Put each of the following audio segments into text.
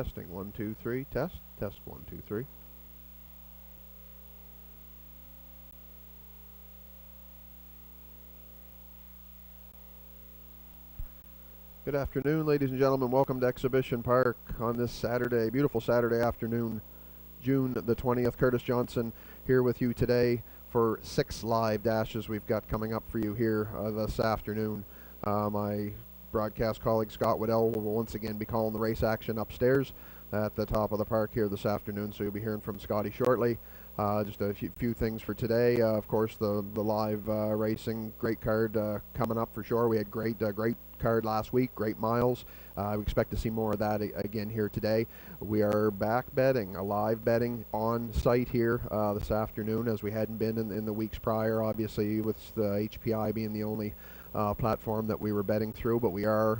Testing 1 2 3. Test 1 2 3. Good afternoon, ladies and gentlemen. Welcome to Exhibition Park on this Saturday, beautiful Saturday afternoon, June the 20th. Curtis Johnson here with you today for 6 live dashes we've got coming up for you here this afternoon. My broadcast colleague Scott Waddell will once again be calling the race action upstairs at the top of the park here this afternoon, so you'll be hearing from Scotty shortly. Just a few things for today. Of course, the live racing, great card coming up for sure. We had great card last week, great miles. We expect to see more of that again here today. We are back betting, a live betting on site here this afternoon, as we hadn't been in the weeks prior, obviously with the HPI being the only platform that we were betting through, but we are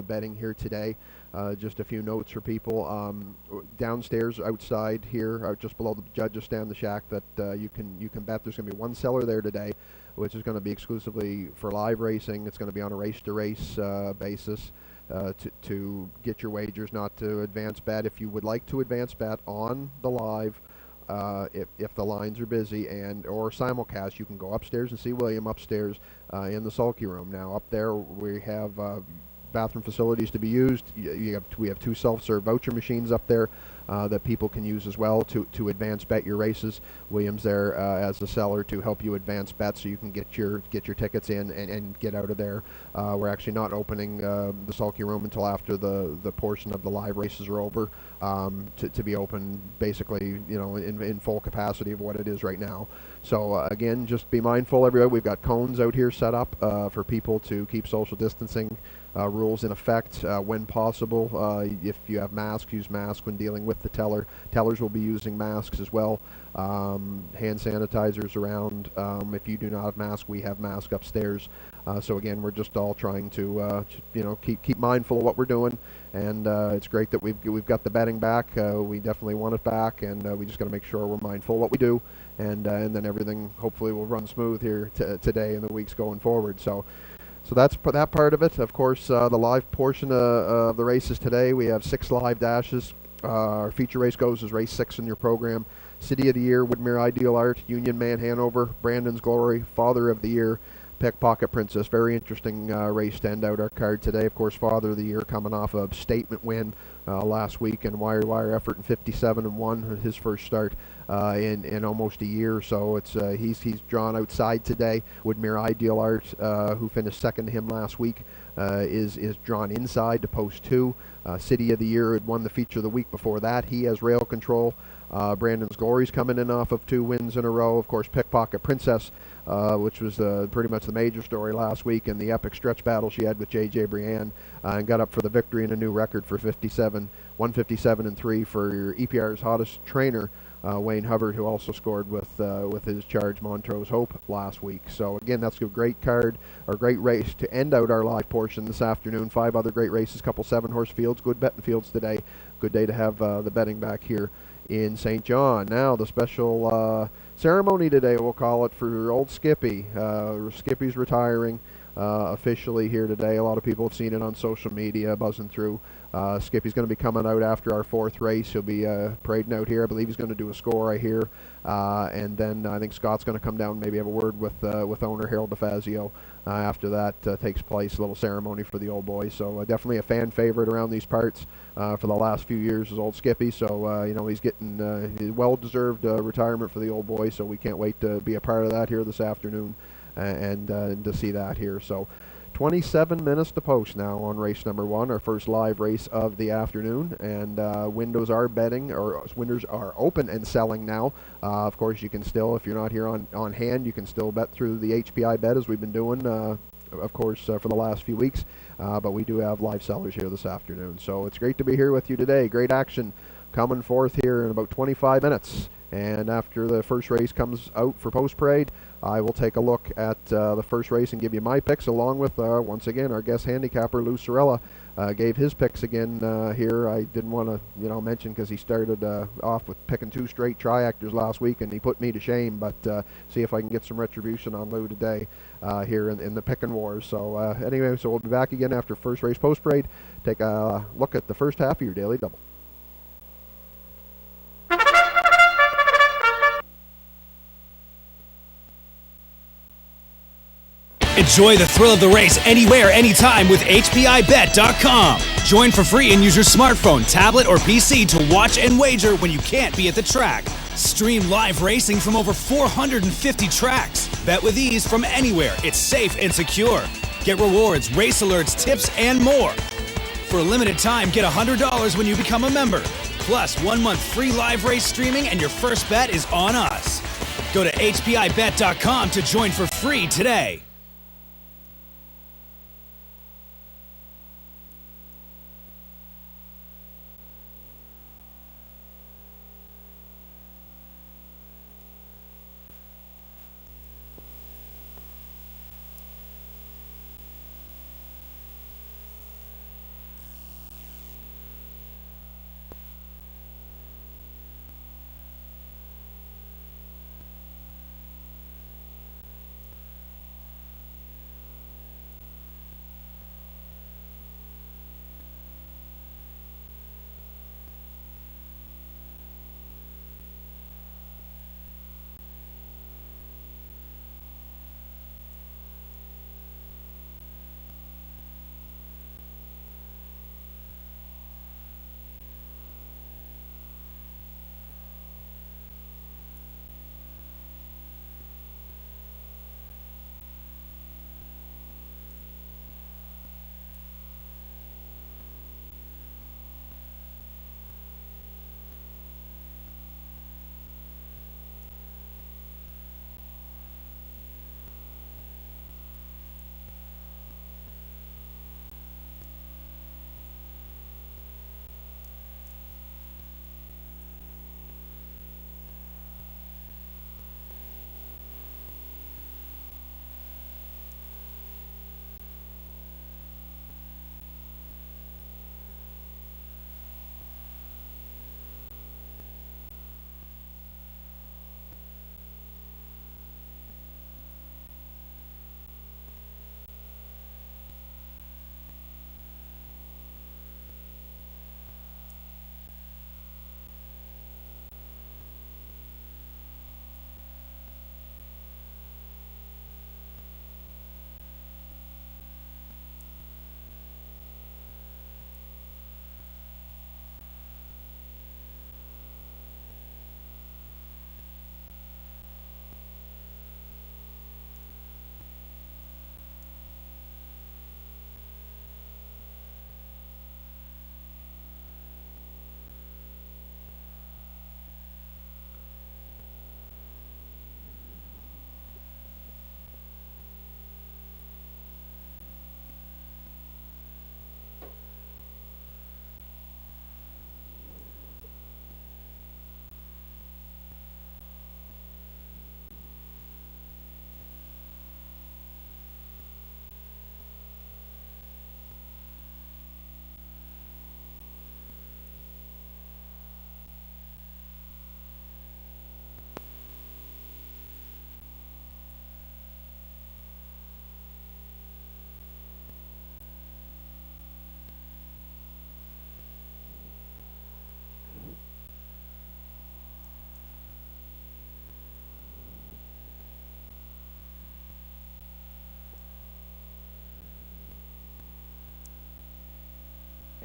betting here today. Just a few notes for people. Downstairs outside here, just below the judges stand, the shack, that you can bet. There's going to be one seller there today, which is going to be exclusively for live racing. It's going to be on a race-to-race basis to get your wagers, not to advance bet. If you would like to advance bet on the live, if the lines are busy or simulcast, you can go upstairs and see William upstairs in the sulky room. Now up there we have bathroom facilities to be used. We have 2 self-serve voucher machines up there that people can use as well to advance bet your races. William's there as a seller to help you advance bet, so you can get your tickets in and get out of there. We're actually not opening the sulky room until after the portion of the live races are over, to be open basically, in full capacity of what it is right now. So again, just be mindful, everybody. We've got cones out here set up for people to keep social distancing rules in effect when possible. If you have masks, use masks when dealing with the teller. Tellers will be using masks as well. Hand sanitizers around. If you do not have masks, we have masks upstairs. So again, we're just all trying to keep mindful of what we're doing, and it's great that we've got the betting back. We definitely want it back, and we just got to make sure we're mindful of what we do, and then everything hopefully will run smooth here today and the weeks going forward. So that's that part of it. Of course, the live portion of the races today, we have 6 live dashes. Our feature race goes as race 6 in your program. City of the Year, Woodmere Ideal Art, Union Man Hanover, Brandon's Glory, Father of the Year, Pickpocket Princess. Very interesting race to end out our card today. Of course, Father of the Year coming off a statement win last week and wire effort in 57-1, his first start in almost a year. So it's he's drawn outside today. Woodmere Ideal Art, who finished second to him last week, is drawn inside to post 2. City of the Year had won the feature the week before that. He has rail control. Brandon's Glory's coming in off of 2 wins in a row. Of course, Pickpocket Princess, which was pretty much the major story last week in the epic stretch battle she had with J.J. Brienne, and got up for the victory in a new record for 157-3 for your EPR's hottest trainer, Wayne Hubbard, who also scored with his charge Montrose Hope last week. So again, that's a great card, or great race to end out our live portion this afternoon. 5 other great races, couple 7-horse fields, good betting fields today. Good day to have the betting back here in St. John. Now the special ceremony today, we'll call it, for old Skippy. Skippy's retiring officially here today. A lot of people have seen it on social media buzzing through. Skippy's going to be coming out after our 4th race. He'll be parading out here. I believe he's going to do a score, I hear, and then I think Scott's going to come down and maybe have a word with owner Harold DeFazio after that takes place. A little ceremony for the old boy. So definitely a fan favorite around these parts for the last few years is old Skippy. So he's getting well-deserved retirement for the old boy. So we can't wait to be a part of that here this afternoon and to see that here. So 27 minutes to post now on race number 1, our first live race of the afternoon, and windows are open and selling now. Of course, you can still, if you're not here on hand, you can still bet through the HPI bet as we've been doing, of course, for the last few weeks, but we do have live sellers here this afternoon. So it's great to be here with you today. Great action coming forth here in about 25 minutes. And after the first race comes out for post-parade, I will take a look at the first race and give you my picks, along with, once again, our guest handicapper, Lou Sorella, gave his picks again here. I didn't want to mention, because he started off with picking 2 straight triactors last week, and he put me to shame, but see if I can get some retribution on Lou today here in the picking wars. So anyway, so we'll be back again after first race post-parade. Take a look at the first half of your Daily Double. Enjoy the thrill of the race anywhere, anytime with HPIBet.com. Join for free and use your smartphone, tablet, or PC to watch and wager when you can't be at the track. Stream live racing from over 450 tracks. Bet with ease from anywhere. It's safe and secure. Get rewards, race alerts, tips, and more. For a limited time, get $100 when you become a member. Plus, 1 month free live race streaming and your first bet is on us. Go to HPIBet.com to join for free today.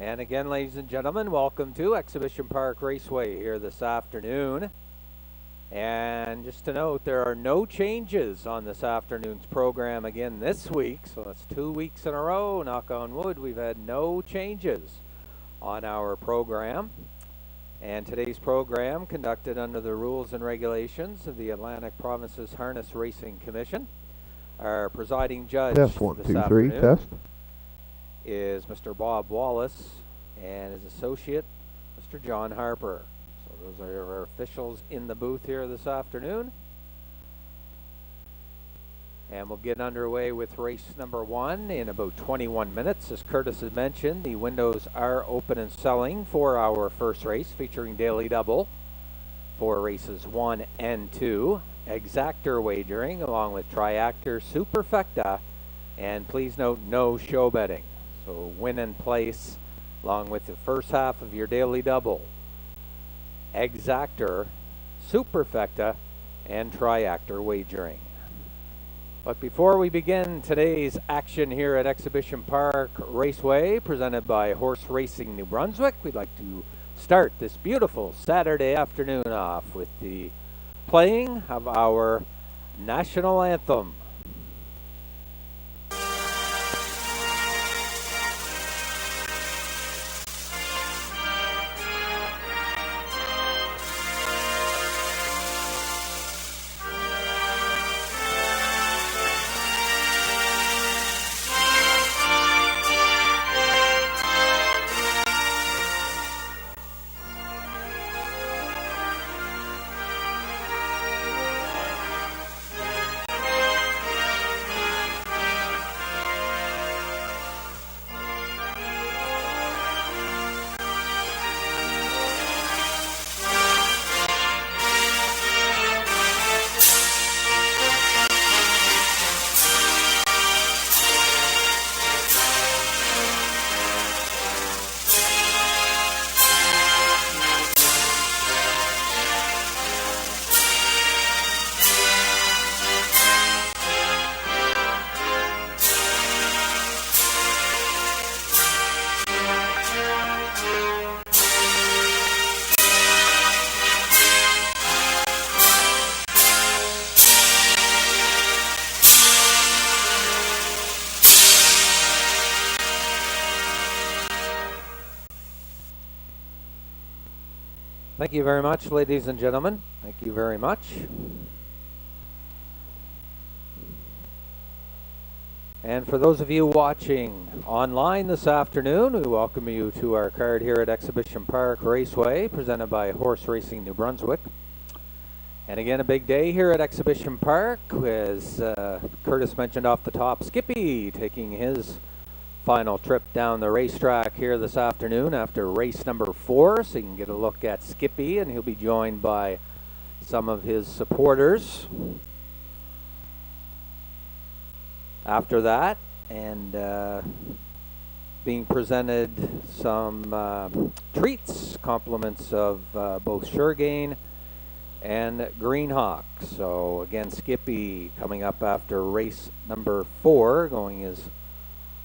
And again, ladies and gentlemen, welcome to Exhibition Park Raceway here this afternoon. And just to note, there are no changes on this afternoon's program again this week. So that's 2 weeks in a row, knock on wood, we've had no changes on our program. And today's program conducted under the rules and regulations of the Atlantic Provinces Harness Racing Commission. Our presiding judge Test 1, 2, 3, test. Is Mr. Bob Wallace and his associate, Mr. John Harper. So those are our officials in the booth here this afternoon. And we'll get underway with race number 1 in about 21 minutes. As Curtis had mentioned, the windows are open and selling for our first race featuring Daily Double for races 1 and 2. Exactor wagering along with Triactor, Superfecta, and please note no show betting. So win and place along with the first half of your Daily Double. Exactor, Superfecta, and Triactor wagering. But before we begin today's action here at Exhibition Park Raceway, presented by Horse Racing New Brunswick, we'd like to start this beautiful Saturday afternoon off with the playing of our national anthem. Thank you very much, ladies and gentlemen. Thank you very much. And for those of you watching online this afternoon, we welcome you to our card here at Exhibition Park Raceway, presented by Horse Racing New Brunswick. And again, a big day here at Exhibition Park, as Curtis mentioned off the top, Skippy taking his final trip down the racetrack here this afternoon after race number 4, so you can get a look at Skippy, and he'll be joined by some of his supporters after that, and being presented some treats, compliments of both Suregain and Greenhawk. So again, Skippy coming up after race number 4, going his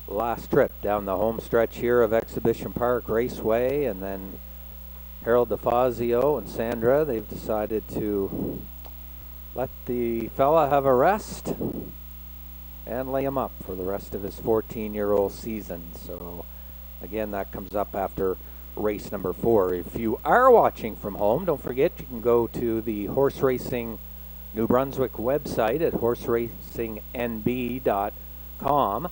last trip down the home stretch here of Exhibition Park Raceway. And then Harold DeFazio and Sandra, they've decided to let the fella have a rest and lay him up for the rest of his 14-year-old season. So again, that comes up after race number 4. If you are watching from home, don't forget you can go to the Horse Racing New Brunswick website at horseracingnb.com,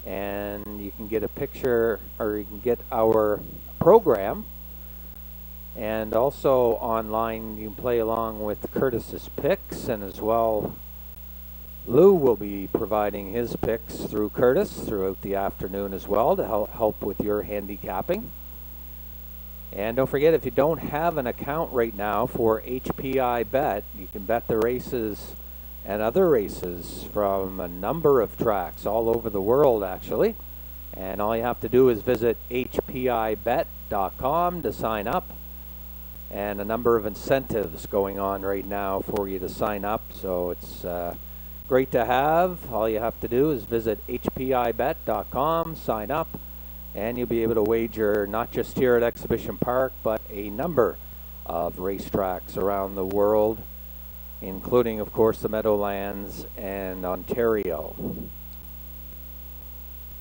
and you can get a picture, or you can get our program, and also online you can play along with Curtis's picks, and as well Lou will be providing his picks through Curtis throughout the afternoon as well to help with your handicapping. And don't forget, if you don't have an account right now for HPI Bet, you can bet the races and other races from a number of tracks all over the world, actually. And all you have to do is visit hpibet.com to sign up. And a number of incentives going on right now for you to sign up. So it's great to have. All you have to do is visit hpibet.com, sign up, and you'll be able to wager not just here at Exhibition Park, but a number of racetracks around the world, including, of course, the Meadowlands and Ontario.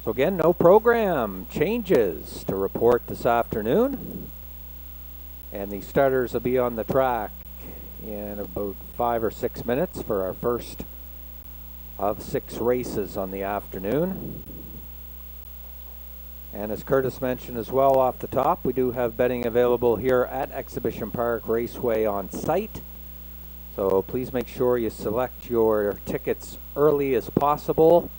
So again, no program changes to report this afternoon. And the starters will be on the track in about 5 or 6 minutes for our first of 6 races on the afternoon. And as Curtis mentioned as well off the top, we do have betting available here at Exhibition Park Raceway on site. So please make sure you select your tickets early as possible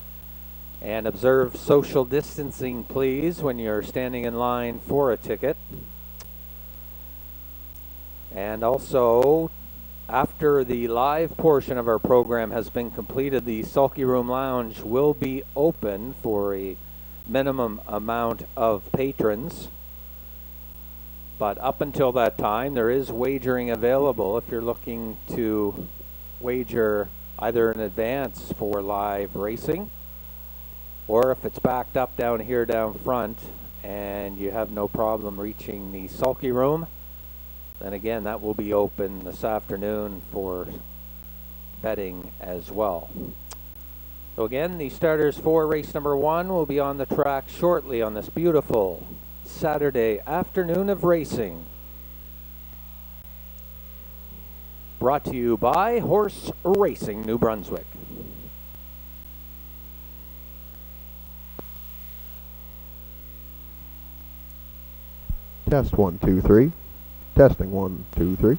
and observe social distancing, please, when you're standing in line for a ticket. And also, after the live portion of our program has been completed, the Sulky Room Lounge will be open for a minimum amount of patrons. But up until that time, there is wagering available if you're looking to wager either in advance for live racing, or if it's backed up down here down front and you have no problem reaching the sulky room, then again that will be open this afternoon for betting as well. So again, the starters for race number 1 will be on the track shortly on this beautiful Saturday afternoon of racing. Brought to you by Horse Racing New Brunswick. Test 1, 2, 3. Testing 1, 2, 3.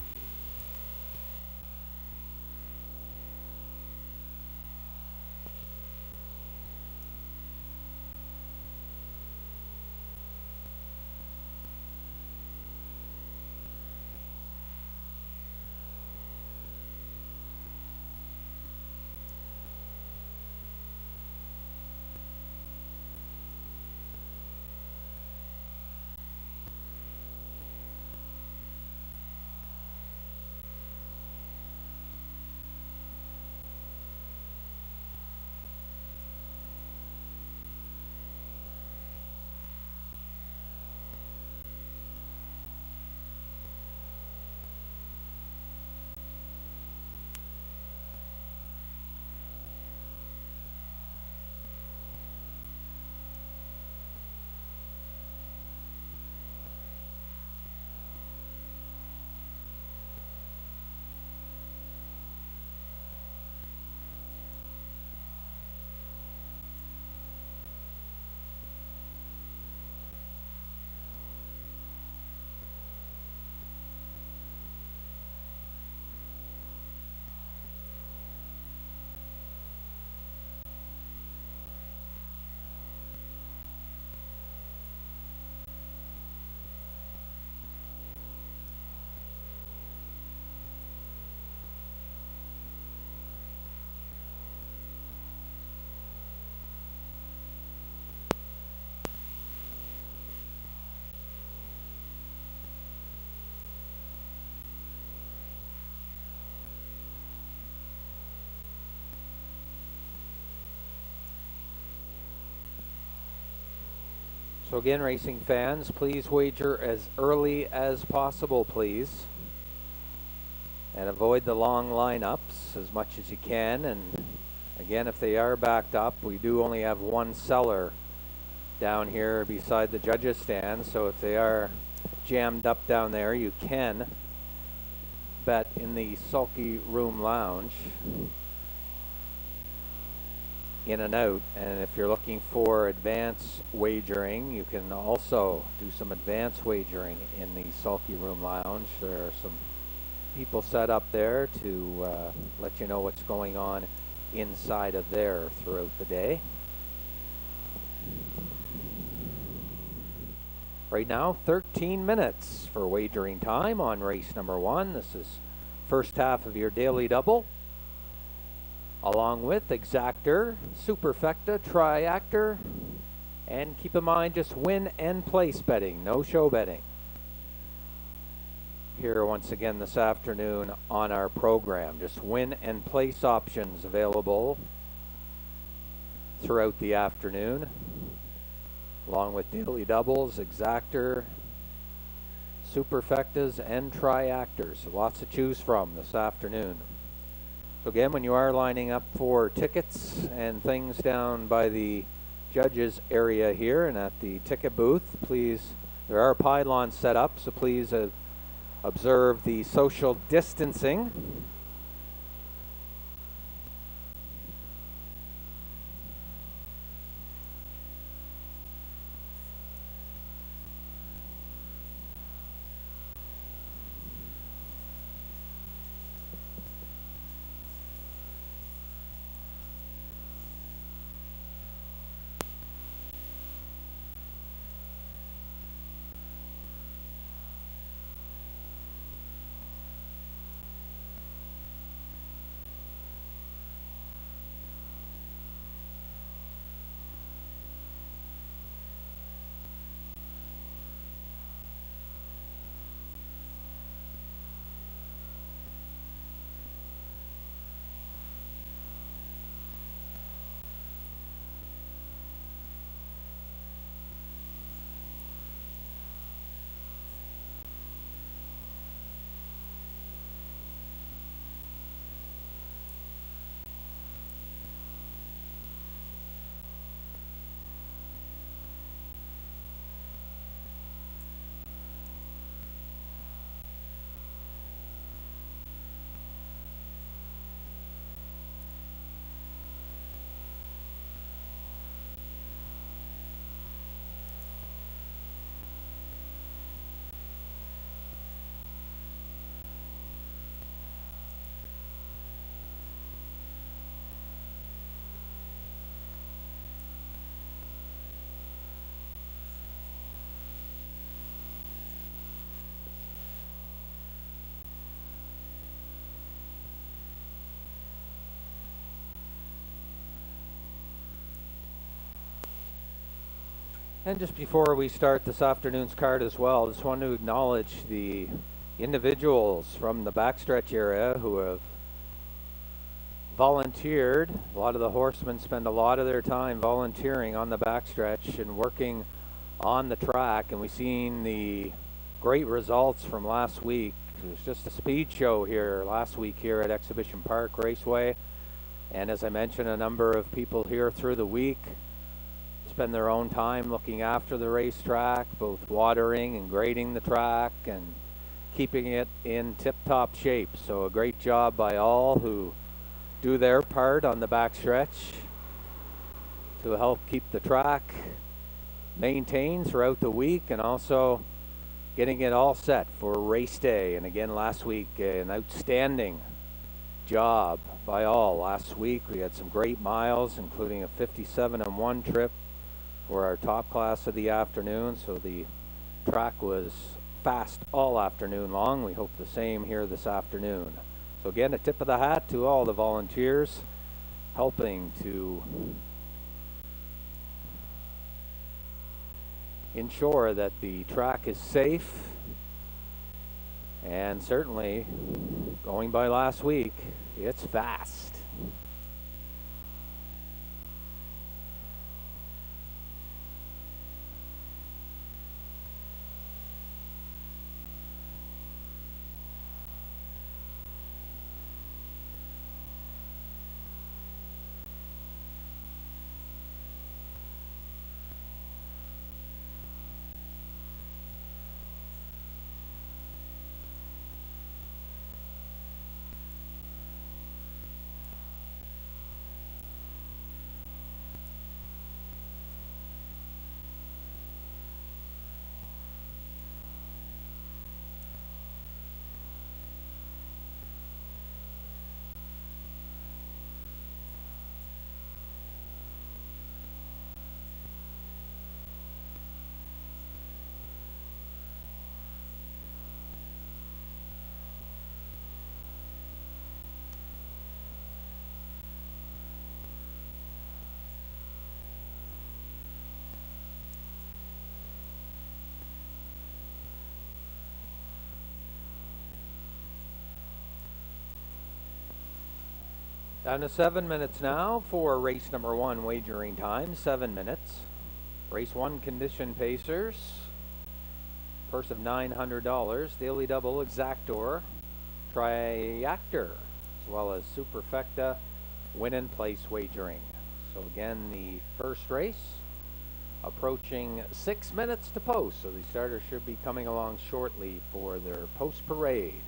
So again, racing fans, please wager as early as possible, please. And avoid the long lineups as much as you can. And again, if they are backed up, we do only have one seller down here beside the judges stand. So if they are jammed up down there, you can bet in the sulky room lounge, in and out. And if you're looking for advance wagering, you can also do some advance wagering in the sulky room lounge. There are some people set up there to let you know what's going on inside of there throughout the day. Right now, 13 minutes for wagering time on race number 1. This is first half of your daily double, along with Exactor, Superfecta, Triactor, and keep in mind just win and place betting, no show betting. Here once again this afternoon on our program, just win and place options available throughout the afternoon, along with daily doubles, Exactor, Superfectas, and Triactors. So lots to choose from this afternoon. So again, when you are lining up for tickets and things down by the judges area here and at the ticket booth, please, there are pylons set up, so please observe the social distancing. And just before we start this afternoon's card as well, just want to acknowledge the individuals from the backstretch area who have volunteered. A lot of the horsemen spend a lot of their time volunteering on the backstretch and working on the track, and we've seen the great results from last week. It was just a speed show here last week here at Exhibition Park Raceway, and as I mentioned, a number of people here through the week spend their own time looking after the racetrack, both watering and grading the track and keeping it in tip-top shape. So a great job by all who do their part on the backstretch to help keep the track maintained throughout the week, and also getting it all set for race day. And again, last week, an outstanding job by all. Last week we had some great miles, including a 57-1 trip for our top class of the afternoon. So the track was fast all afternoon long. We hope the same here this afternoon. So again, a tip of the hat to all the volunteers helping to ensure that the track is safe. And certainly, going by last week, it's fast. Down to 7 minutes now for race number 1 wagering time. 7 minutes. Race 1 condition pacers. Purse of $900. Daily double exactor. Triactor. As well as superfecta win and place wagering. So again, the first race approaching 6 minutes to post. So the starters should be coming along shortly for their post parade.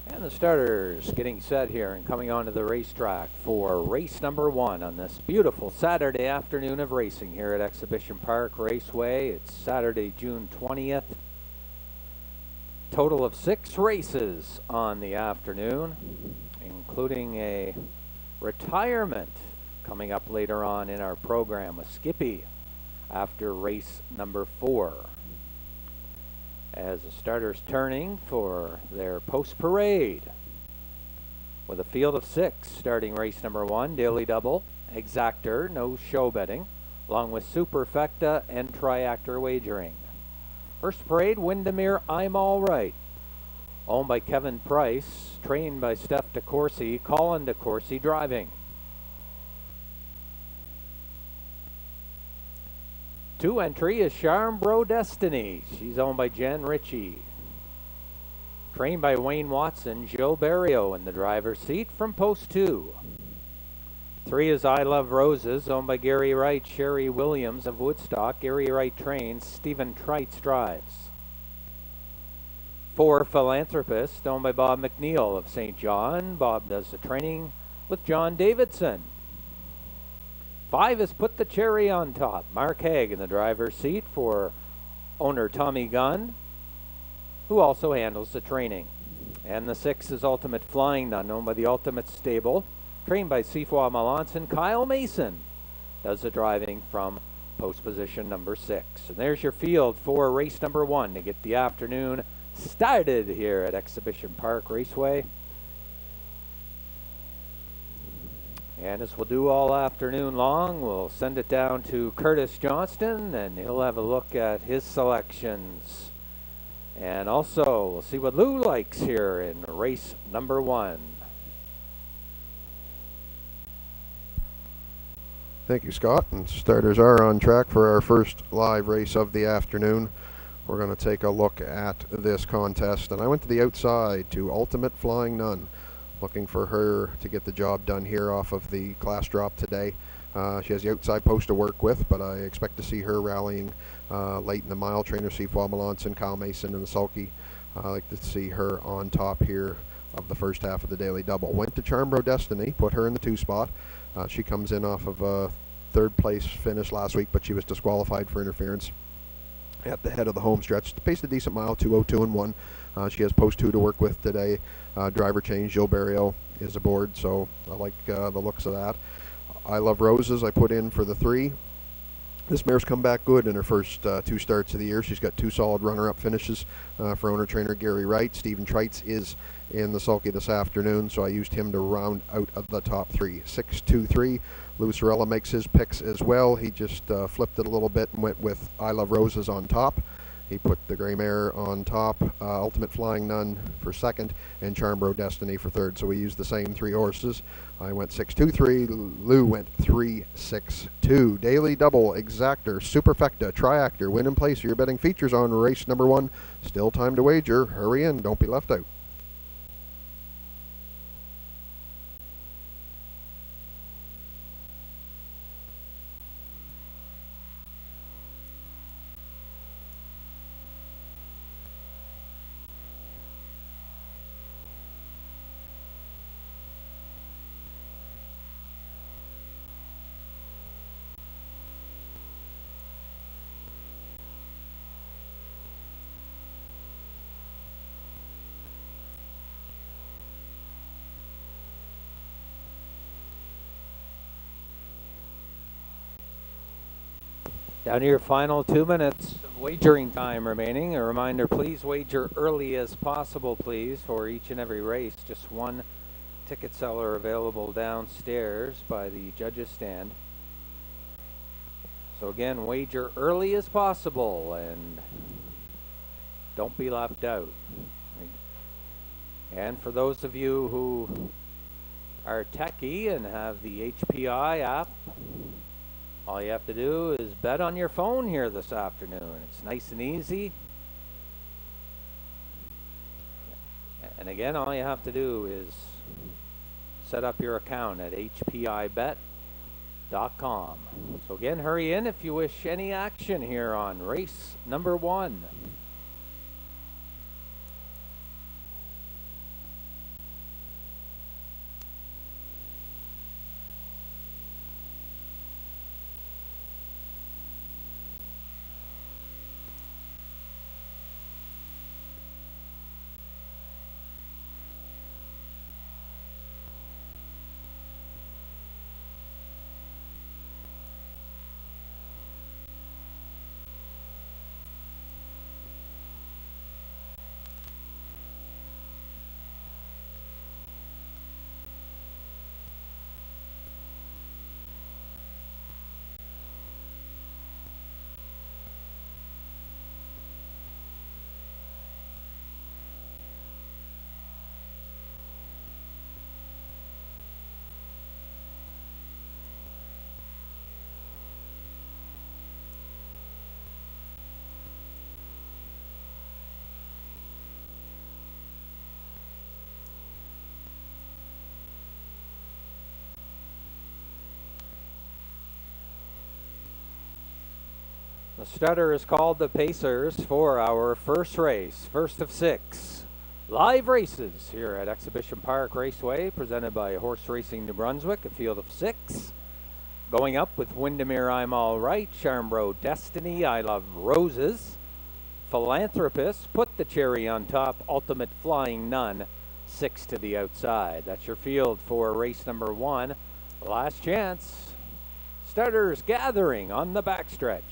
And the starters getting set here and coming onto the racetrack for race number 1 on this beautiful Saturday afternoon of racing here at Exhibition Park Raceway. It's Saturday, June 20th. Total of 6 races on the afternoon, including a retirement coming up later on in our program, a Skippy after race number 4. As the starters turning for their post parade with a field of 6 starting race number 1, daily double, exactor, no show betting, along with superfecta and triactor wagering. First parade, Windermere, I'm All Right. owned by Kevin Price, trained by Steph DeCourcy, Colin DeCourcy driving. 2 entry is Charmbro Destiny. She's owned by Jen Ritchie. Trained by Wayne Watson, Joe Barrio in the driver's seat from post 2. 3 is I Love Roses, owned by Gary Wright, Sherry Williams of Woodstock. Gary Wright trains, Stephen Treitz drives. 4, Philanthropist, owned by Bob McNeil of St. John. Bob does the training with John Davidson. 5 is Put the Cherry on Top. Mark Haig in the driver's seat for owner Tommy Gunn, who also handles the training. And the 6 is Ultimate Flying Nun, owned by the Ultimate Stable, trained by Sifwa Melanson. Kyle Mason does the driving from post position number 6. And there's your field for race number 1 to get the afternoon started here at Exhibition Park Raceway. And as we'll do all afternoon long, we'll send it down to Curtis Johnston, and he'll have a look at his selections. And also, we'll see what Lou likes here in race number 1. Thank you, Scott. And starters are on track for our first live race of the afternoon. We're going to take a look at this contest. And I went to the outside to Ultimate Flying Nun, looking for her to get the job done here off of the class drop today. She has the outside post to work with, but I expect to see her rallying late in the mile. Trainer Sifwa Melanson, Kyle Mason in the sulky. I like to see her on top here of the first half of the daily double. Went to Charmbro Destiny, put her in the 2 spot. She comes in off of a 3rd place finish last week, but she was disqualified for interference at the head of the home stretch. Paced a decent mile, 2:02 and 1. She has post 2 to work with today. Driver change, Joe Barrio is aboard, so I like the looks of that. I Love Roses I put in for the 3. This mare's come back good in her first 2 starts of the year. She's got 2 solid runner-up finishes for owner-trainer Gary Wright. Stephen Treitz is in the sulky this afternoon, so I used him to round out of the top 3. 6, 2, 3. Lou Sorella makes his picks as well. He just flipped it a little bit and went with I Love Roses on top. He put the Gray Mare on top, Ultimate Flying Nun for 2nd, and Charmbro Destiny for 3rd. So we used the same 3 horses. I went 6, 2, 3. Lou went 3, 6, 2. Daily Double, Exactor, Superfecta, Triactor, Win and Place. Your betting features on race number 1. Still time to wager. Hurry in. Don't be left out. Down to your final 2 minutes of wagering time remaining. A reminder, please wager early as possible, please, for each and every race. Just 1 ticket seller available downstairs by the judges' stand. So again, wager early as possible and don't be left out. And for those of you who are techie and have the HPI app, all you have to do is bet on your phone here this afternoon. It's nice and easy. And again, all you have to do is set up your account at hpibet.com. So again, hurry in if you wish any action here on race number 1. The starter is called the Pacers for our first race, first of 6 live races here at Exhibition Park Raceway, presented by Horse Racing New Brunswick, a field of 6. Going up with Windermere, I'm All Right, Charmbro Destiny, I Love Roses, Philanthropist, Put the Cherry on Top, Ultimate Flying Nun, 6 to the outside. That's your field for race number 1. Last chance. Starters gathering on the backstretch.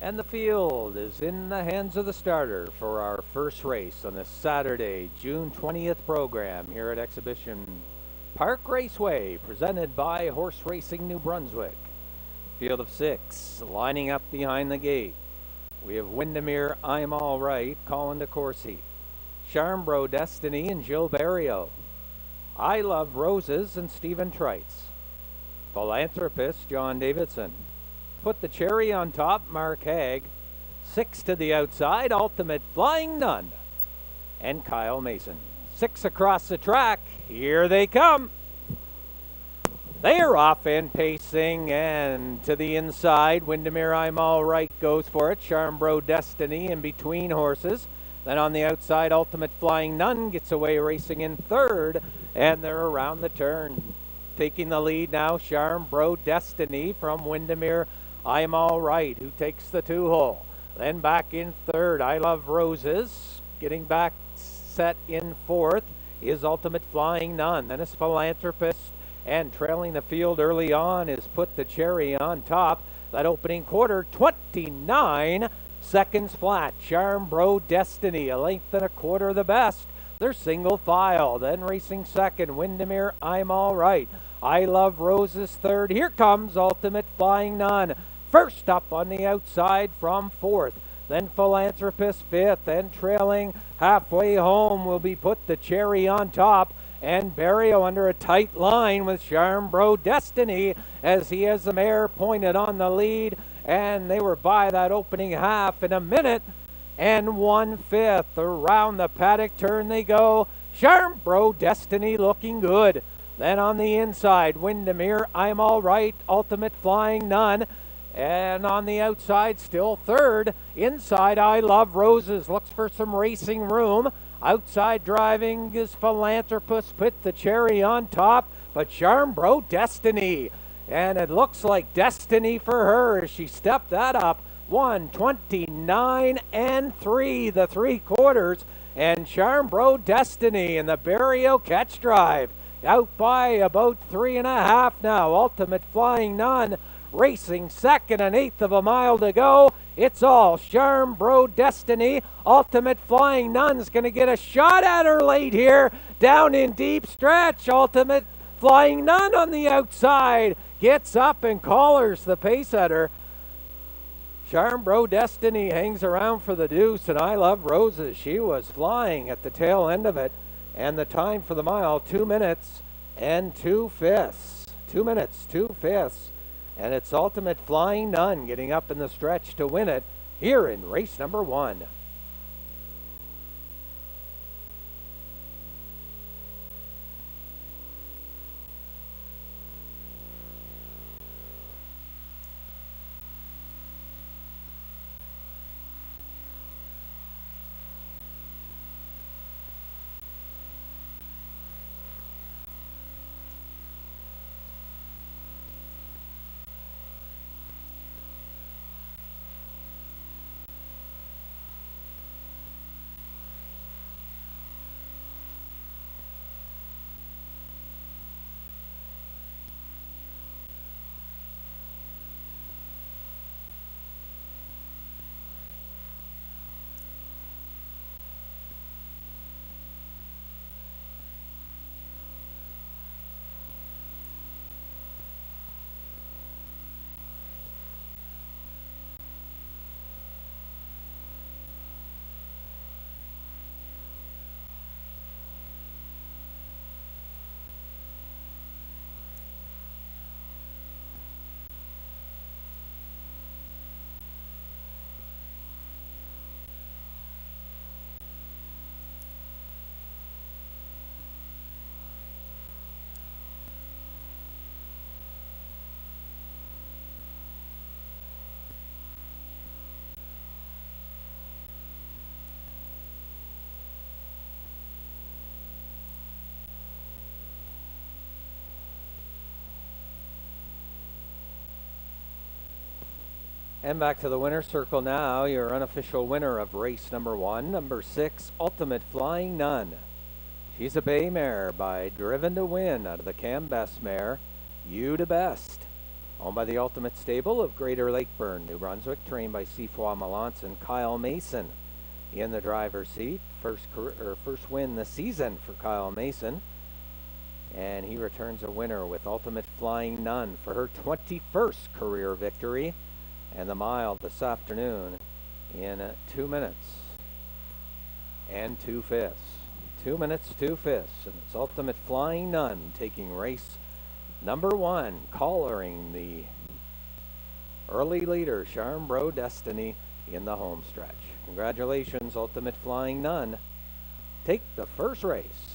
And the field is in the hands of the starter for our first race on this Saturday, June 20th program here at Exhibition Park Raceway, presented by Horse Racing New Brunswick. Field of 6, lining up behind the gate. We have Windermere, I'm All Right, Colin DeCourcy, Charmbro Destiny and Jill Barrio, I Love Roses and Stephen Trites, Philanthropist John Davidson, Put the Cherry on Top, Mark Haig, 6 to the outside, Ultimate Flying Nun, and Kyle Mason. 6 across the track, here they come. They are off and pacing, and to the inside, Windermere, I'm All Right goes for it. Charmbro Destiny in between horses. Then on the outside, Ultimate Flying Nun gets away racing in third, and they're around the turn. Taking the lead now, Charmbro Destiny from Windermere, I'm All Right, who takes the 2-hole. Then back in third, I Love Roses. Getting back set in fourth is Ultimate Flying Nun. Then is Philanthropist. And trailing the field early on is Put the Cherry on Top. That opening quarter, 29 seconds flat. Charmbro Destiny, a length and a quarter the best. They're single file. Then racing second, Windermere, I'm All Right. I Love Roses third. Here comes Ultimate Flying Nun. First up on the outside from fourth. Then Philanthropist fifth, and trailing halfway home will be Put the Cherry on Top. And Barrio under a tight line with Charmbro Destiny as he has the mare pointed on the lead. And they were by that opening half in a minute and 1/5. Around the paddock turn they go. Charmbro Destiny looking good. Then on the inside, Windermere, I'm All Right, Ultimate Flying Nun. And on the outside, still third. Inside, I Love Roses. Looks for some racing room. Outside driving is Philanthropist, Put the Cherry on Top. But Charmbro Destiny. And it looks like destiny for her as she stepped that up. 1:29 and 3, the 3/4. And Charmbro Destiny and the Barrio catch drive. Out by about 3.5 now. Ultimate Flying Nun racing second, 1/8 of a mile to go. It's all Charmbro Destiny. Ultimate Flying Nun's going to get a shot at her late here. Down in deep stretch. Ultimate Flying Nun on the outside. Gets up and collars the pace setter. Charmbro Destiny hangs around for the deuce, and I Love Roses. She was flying at the tail end of it. And the time for the mile, 2 minutes and 2/5. 2 minutes, 2/5. And it's Ultimate Flying Nun getting up in the stretch to win it here in race number 1. And back to the winner's circle now. Your unofficial winner of race number 1, number 6, Ultimate Flying Nun. She's a bay mare by Driven to Win out of the Cambess mare, You to Best. Owned by the Ultimate Stable of Greater Lakeburn, New Brunswick, trained by Seafoy Malance and Kyle Mason in the driver's seat. First win this season for Kyle Mason. And he returns a winner with Ultimate Flying Nun for her 21st career victory. And the mile this afternoon in 2 minutes and 2 fifths. 2 minutes, 2 fifths. And it's Ultimate Flying Nun taking race number 1, collaring the early leader, Charmbro Destiny, in the home stretch. Congratulations, Ultimate Flying Nun. Take the first race.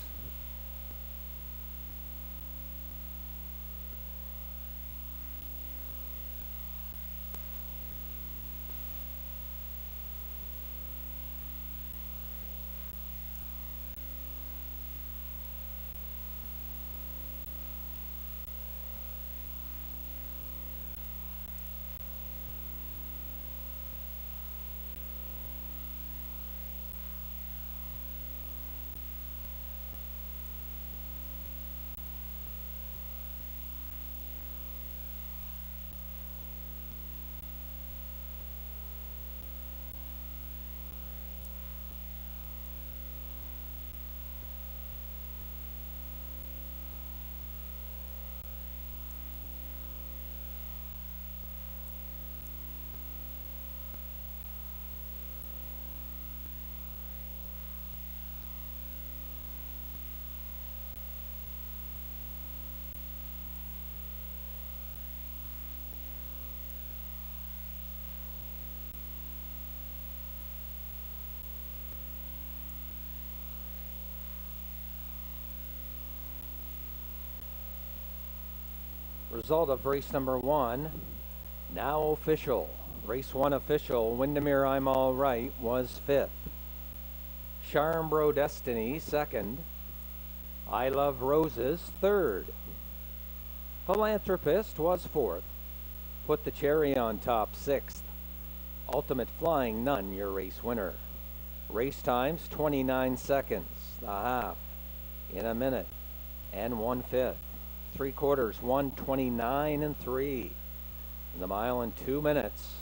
Result of race number 1, now official. Race 1 official, Windermere I'm All Right was 5th. Charmbro Destiny 2nd. I Love Roses 3rd. Philanthropist was 4th. Put the Cherry on Top 6th. Ultimate Flying Nun, your race winner. Race times 29 seconds, the half in a minute and 1/5. 3/4, 1:29 and 3. And the mile in 2 minutes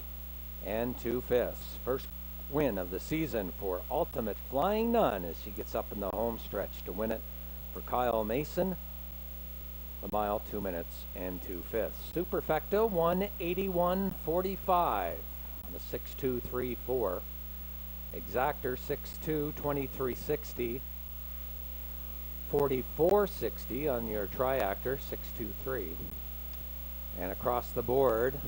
and 2 fifths. First win of the season for Ultimate Flying Nun as she gets up in the home stretch to win it for Kyle Mason. The mile 2 minutes and 2 fifths. Superfecta 181.45 on the 6.234. Exactor 6.2 23.60. 44.60 on your Triactor 623. And across the board,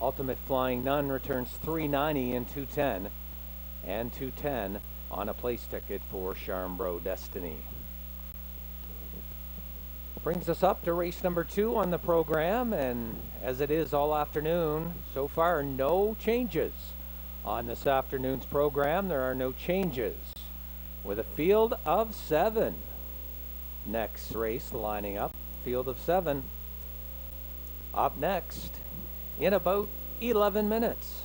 Ultimate Flying Nun returns 390 and 210 and 210 on a place ticket for Charmbro Destiny. Brings us up to race number 2 on the program, and as it is all afternoon, so far no changes on this afternoon's program. There are no changes with a field of 7. Next race lining up, field of 7, up next in about 11 minutes.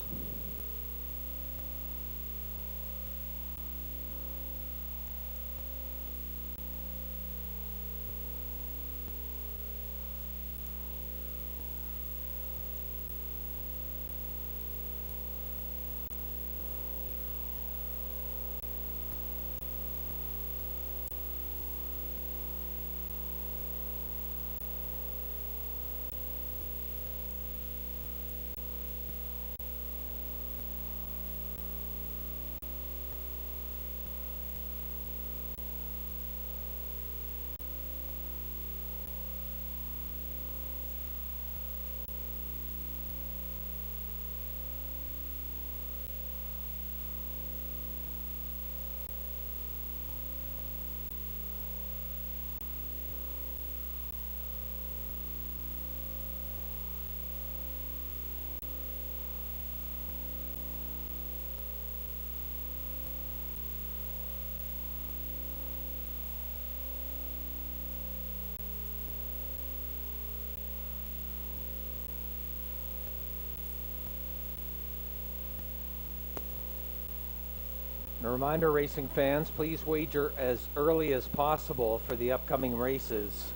And a reminder, racing fans, please wager as early as possible for the upcoming races.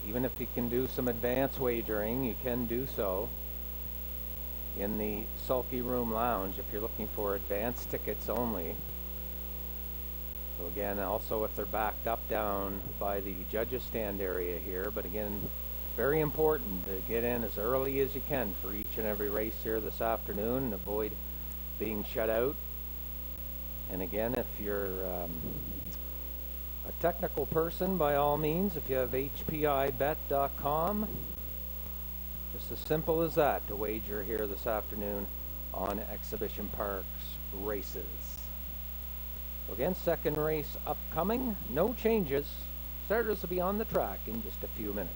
Even if you can do some advance wagering, you can do so in the Sulky Room Lounge if you're looking for advance tickets only. So again, also if they're backed up down by the judges stand area here, but again, very important to get in as early as you can for each and every race here this afternoon and avoid being shut out. And again, if you're a technical person, by all means, if you have HPIBet.com, just as simple as that to wager here this afternoon on Exhibition Park's races. So again, second race upcoming, no changes. Starters will be on the track in just a few minutes.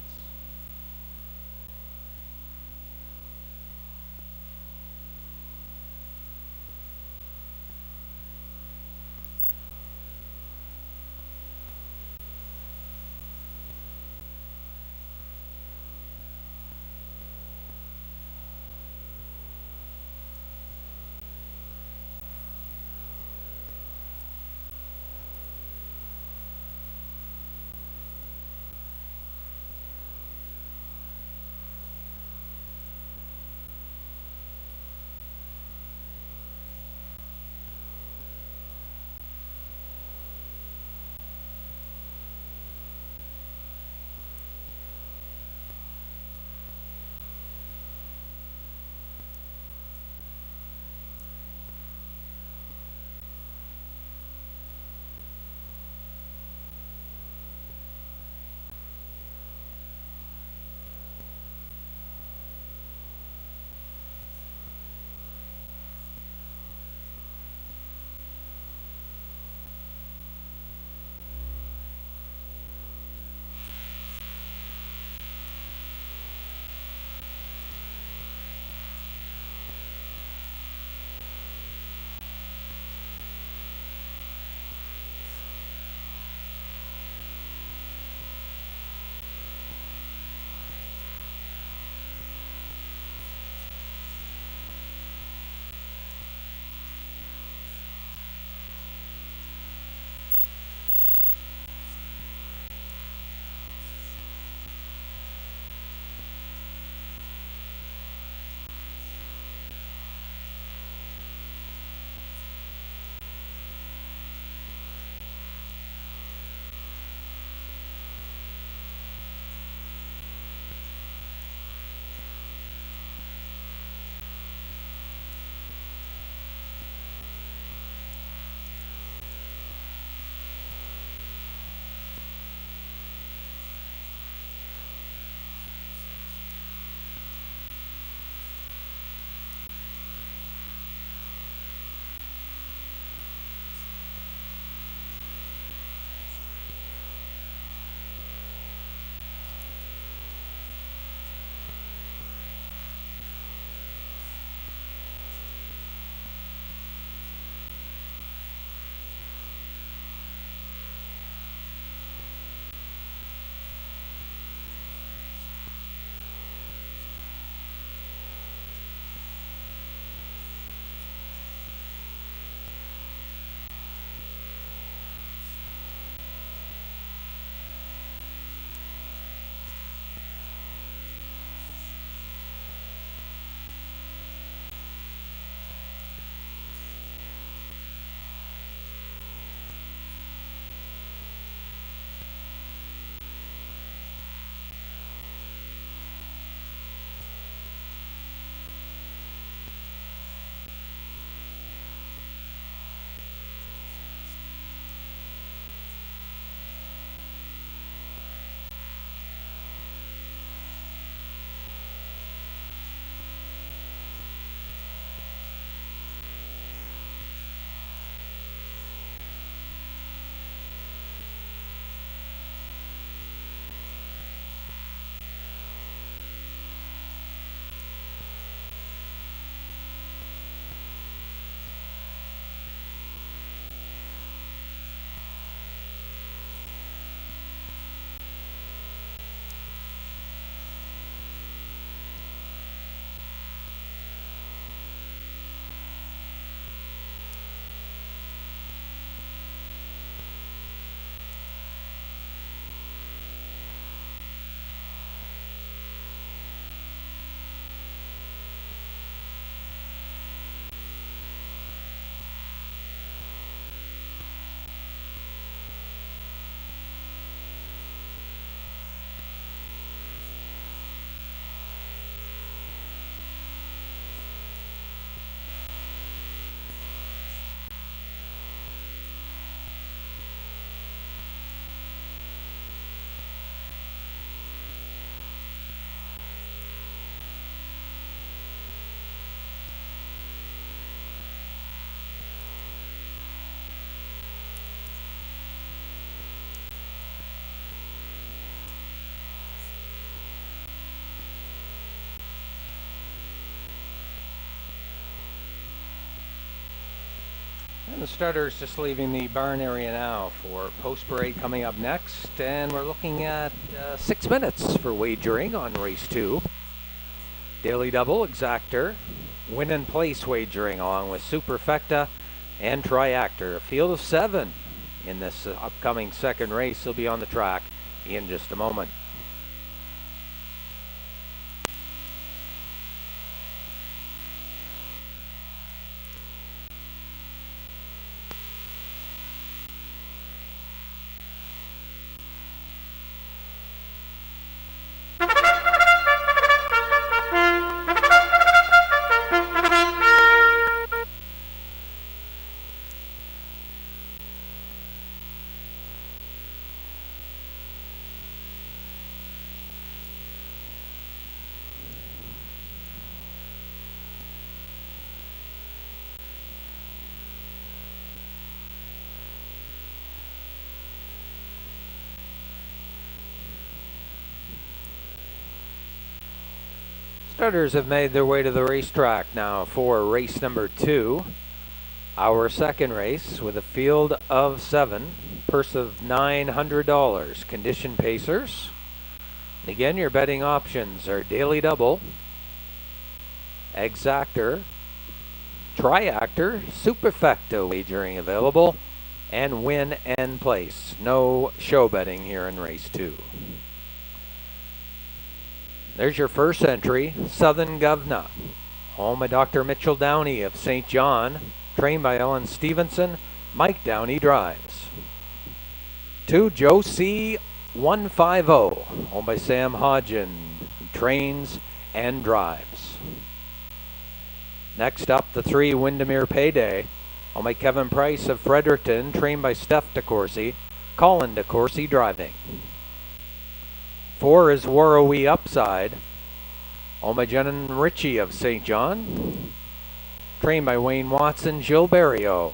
And the starter's just leaving the barn area now for post parade coming up next. And we're looking at 6 minutes for wagering on race 2. Daily double, exactor, win and place wagering along with superfecta and triactor. A field of 7 in this upcoming second race. Will be on the track in just a moment. Starters have made their way to the racetrack now for race number 2. Our second race with a field of 7, purse of $900. Condition pacers. And again, your betting options are daily double, exactor, triactor, superfecta wagering available, and win and place. No show betting here in race 2. There's your first entry, Southern Governor, home of Dr. Mitchell Downey of St. John, trained by Ellen Stevenson. Mike Downey drives. 2, Joe C. 150, owned by Sam Hodgen, who trains and drives. Next up, the 3, Windermere Payday, owned by Kevin Price of Fredericton, trained by Steph DeCourcy, Colin DeCourcy driving. 4 is Warrawee Upside, owned by Jen Ritchie of St. John, trained by Wayne Watson, Jill Barrio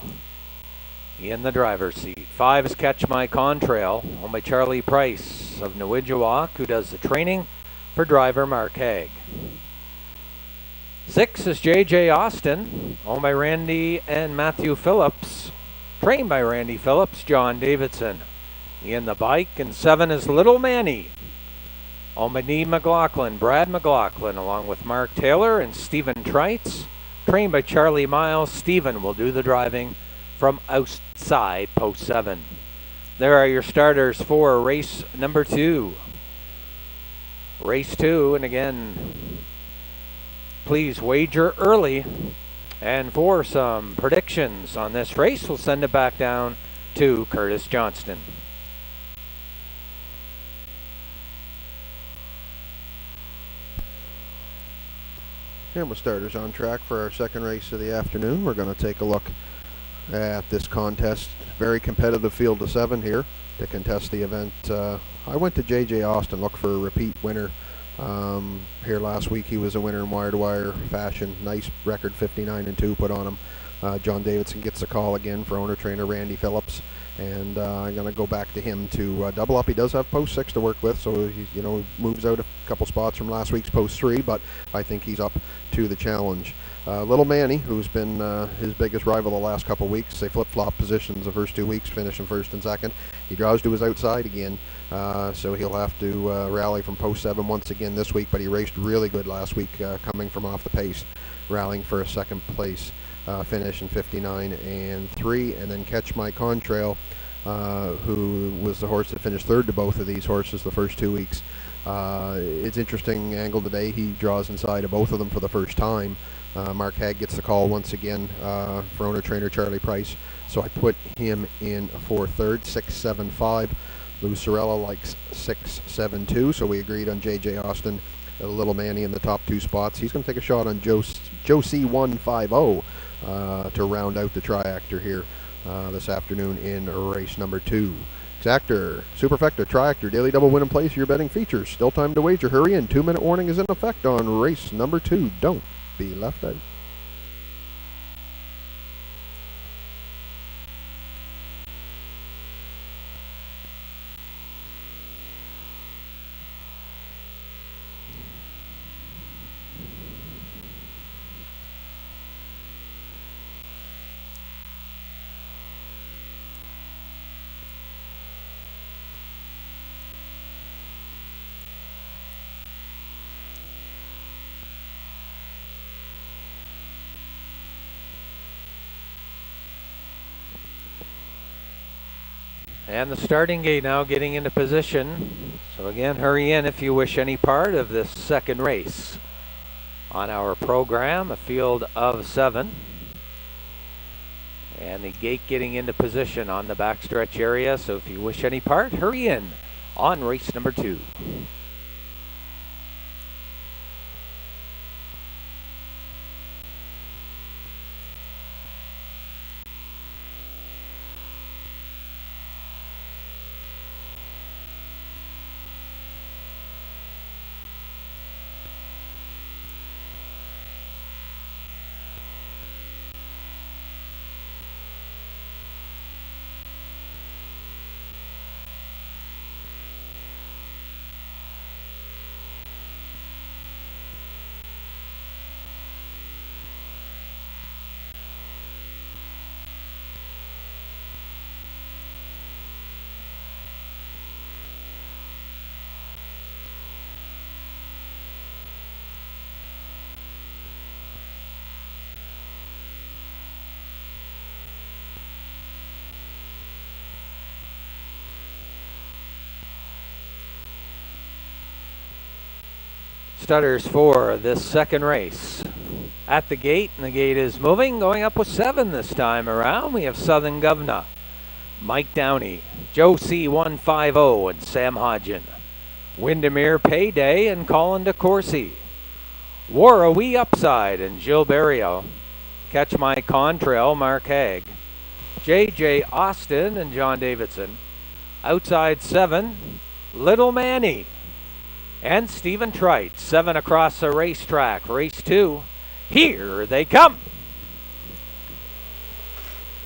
in the driver's seat. 5 is Catch My Contrail, owned by Charlie Price of Newidjawak, who does the training for driver Mark Haig. 6 is JJ Austin, owned by Randy and Matthew Phillips, trained by Randy Phillips, John Davidson in the bike. And 7 is Little Manny, owned by Dee McLaughlin, Brad McLaughlin, along with Mark Taylor and Stephen Treitz, trained by Charlie Miles. Stephen will do the driving from outside post 7. There are your starters for race number 2. Race 2, and again, please wager early. And for some predictions on this race, we'll send it back down to Curtis Johnston. And with starters on track for our second race of the afternoon, we're going to take a look at this contest. Very competitive field of 7 here to contest the event. I went to JJ Austin, look for a repeat winner. Here last week he was a winner in wire-to-wire fashion. Nice record, 59-2 put on him. John Davidson gets a call again for owner-trainer Randy Phillips, and I'm going to go back to him to double up. He does have post 6 to work with, so he moves out a couple spots from last week's post 3, but I think he's up to the challenge. Little Manny, who's been his biggest rival the last couple weeks, they flip-flop positions the first 2 weeks, finishing first and second. He draws to his outside again, so he'll have to rally from post 7 once again this week, but he raced really good last week, coming from off the pace, rallying for a second place finish in 59-3, and then Catch My Contrail, who was the horse that finished third to both of these horses the first 2 weeks. It's interesting angle today. He draws inside of both of them for the first time. Mark Haig gets the call once again for owner-trainer Charlie Price, so I put him in for third, 6-7-5. Lou Sorella likes 6-7-2, so we agreed on JJ Austin, Little Manny in the top 2 spots. He's going to take a shot on Joe C. 150 to round out the triactor here this afternoon in race number 2. Exactor, superfecta, triactor, daily double, win and place, your betting features. Still time to wager. Hurry in. 2-minute warning is in effect on race number 2. Don't be left out. And the starting gate now getting into position. So again, hurry in if you wish any part of this second race on our program, a field of 7. And the gate getting into position on the backstretch area. So if you wish any part, hurry in on race number 2. Stutters for this second race. At the gate, and the gate is moving, going up with 7 this time around. We have Southern Governor, Mike Downey, Joe C150, and Sam Hodgin. Windermere Payday and Colin DeCourcy. Warrawee Upside and Jill Barrio. Catch My Contrail, Mark Haig. JJ Austin and John Davidson. Outside 7, Little Manny and Stephen Trite. 7 across the racetrack. Race 2. Here they come.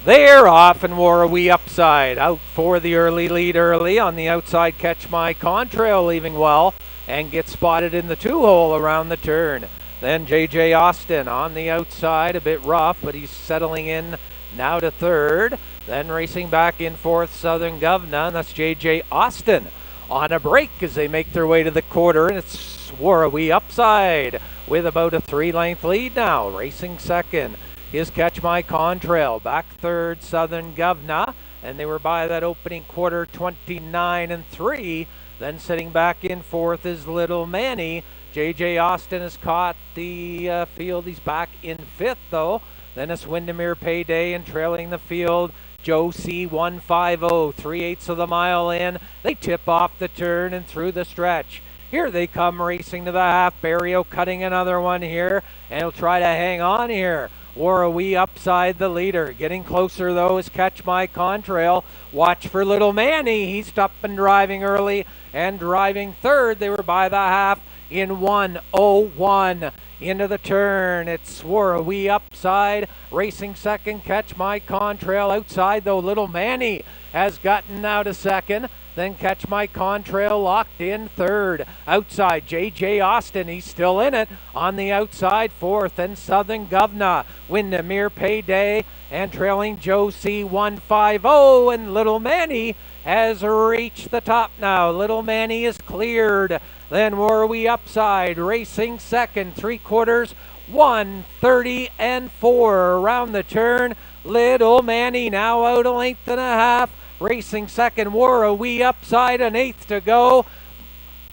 They're off, and Warrawee Upside out for the early lead early. On the outside, Catch My Contrail leaving well and gets spotted in the 2-hole around the turn. Then JJ Austin on the outside, a bit rough, but he's settling in now to 3rd. Then racing back in 4th, Southern Governor, and that's JJ Austin on a break as they make their way to the quarter, and it's Warrawee Upside with about a 3-length lead now. Racing 2nd is Catch My Contrail. Back 3rd, Southern Governor, and they were by that opening quarter 29 and 3. Then sitting back in 4th is Little Manny. JJ Austin has caught the field. He's back in 5th though. Then it's Windermere Payday, and trailing the field, Joe C150, 3/8 of the mile in. They tip off the turn and through the stretch. Here they come racing to the half. Barrio cutting another one here, and he'll try to hang on here. Warrawee Upside the leader. Getting closer though is Catch My Contrail. Watch for Little Manny. He's up and driving early and driving 3rd. They were by the half in 1:01. Into the turn, it's Warrawee Upside. Racing 2nd, Catch My Contrail. Outside though, Little Manny has gotten now to 2nd. Then Catch My Contrail locked in 3rd. Outside, JJ Austin, he's still in it. On the outside, 4th, and Southern Governor. Windermere Payday, and trailing Joe C150, and Little Manny has reached the top now. Little Manny is cleared. Then Warrawee Upside racing 2nd, 3/4, 1:30 and 4 around the turn. Little Manny now out a length and a half. Racing 2nd, Warrawee Upside, an 1/8 to go.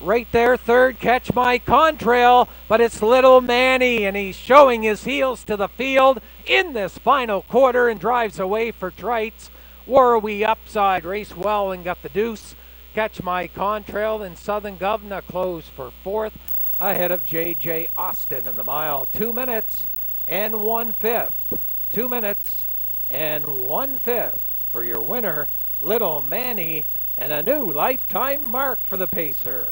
Right there, 3rd, Catch My Contrail, but it's Little Manny, and he's showing his heels to the field in this final quarter and drives away for Trites. Warrawee Upside raced well and got the deuce. Catch My Contrail and Southern Governor closed for 4th ahead of JJ Austin in the mile. 2 minutes and 1/5. 2 minutes and 1/5 for your winner, Little Manny, and a new lifetime mark for the pacer.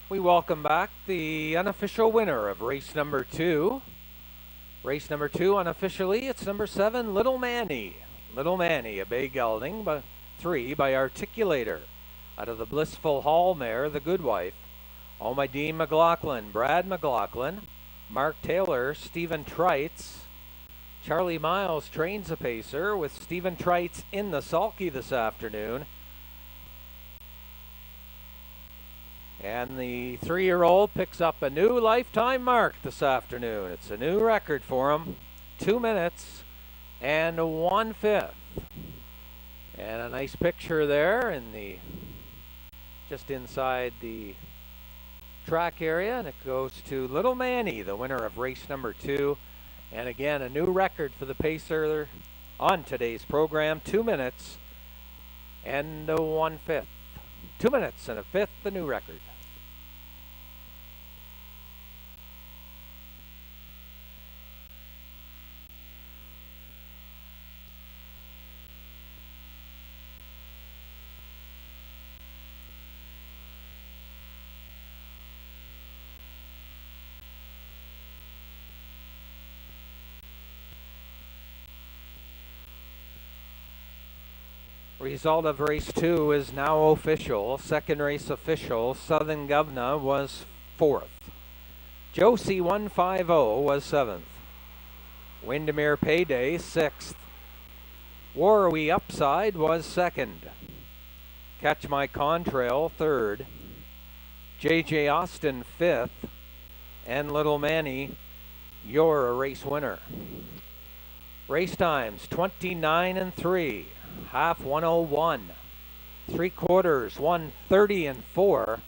We welcome back the unofficial winner of race number 2. Race number 2 unofficially, it's number 7, Little Manny. Little Manny, a bay gelding, but 3 by Articulator. Out of the Blissful Hall mare, the Good Wife. Oh My Dean McLaughlin, Brad McLaughlin, Mark Taylor, Stephen Treitz. Charlie Miles trains a pacer with Stephen Treitz in the sulky this afternoon. And the 3-year-old picks up a new lifetime mark this afternoon. It's a new record for him. 2 minutes and 1/5. And a nice picture there in the just inside the track area. And it goes to Little Manny, the winner of race number 2. And again, a new record for the pacer on today's program. 2 minutes and 1/5. 2 minutes and 1/5, the new record. Result of race 2 is now official. Second race official. Southern Governor was 4th. Josie 150 was 7th. Windermere Payday 6th. Warrawee Upside was 2nd. Catch My Contrail 3rd. JJ Austin 5th. And Little Manny, you're a race winner. Race times 29 and 3. Half 101, 3/4 130 and 4,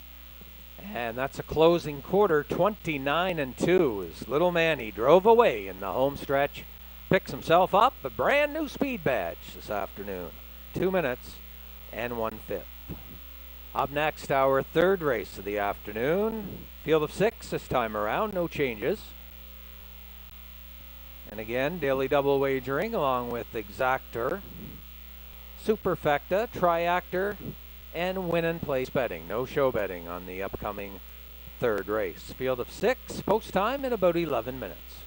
and that's a closing quarter 29 and 2 as Little Manny drove away in the home stretch, picks himself up a brand new speed badge this afternoon. 2 minutes and 1/5. Up next, our third race of the afternoon, field of 6 this time around, no changes. And again, daily double wagering along with Exactor, Superfecta, Triactor, and win and place betting. No show betting on the upcoming third race. Field of 6, post time in about 11 minutes.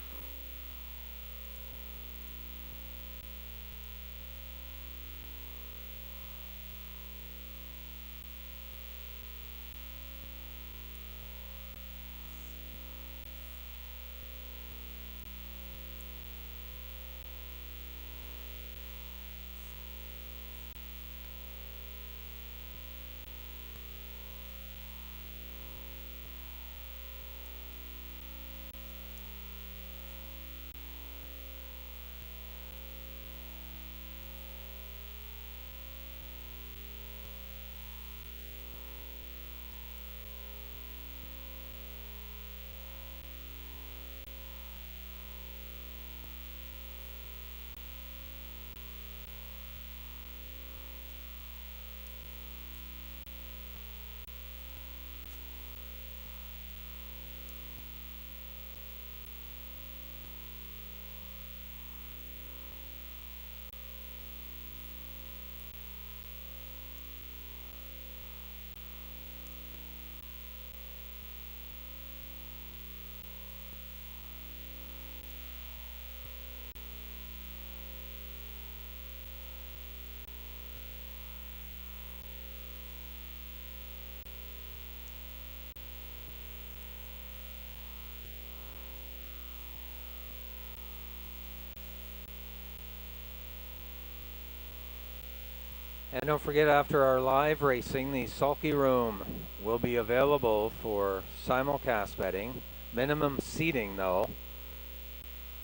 And don't forget, after our live racing, the Sulky Room will be available for simulcast betting. Minimum seating, though.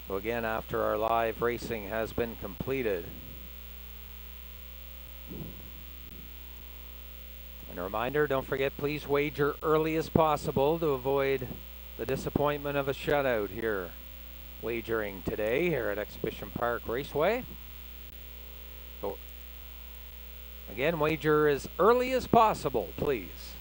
So again, after our live racing has been completed. And a reminder, don't forget, please wager early as possible to avoid the disappointment of a shutout here. Wagering today here at Exhibition Park Raceway. So again, wager as early as possible, please.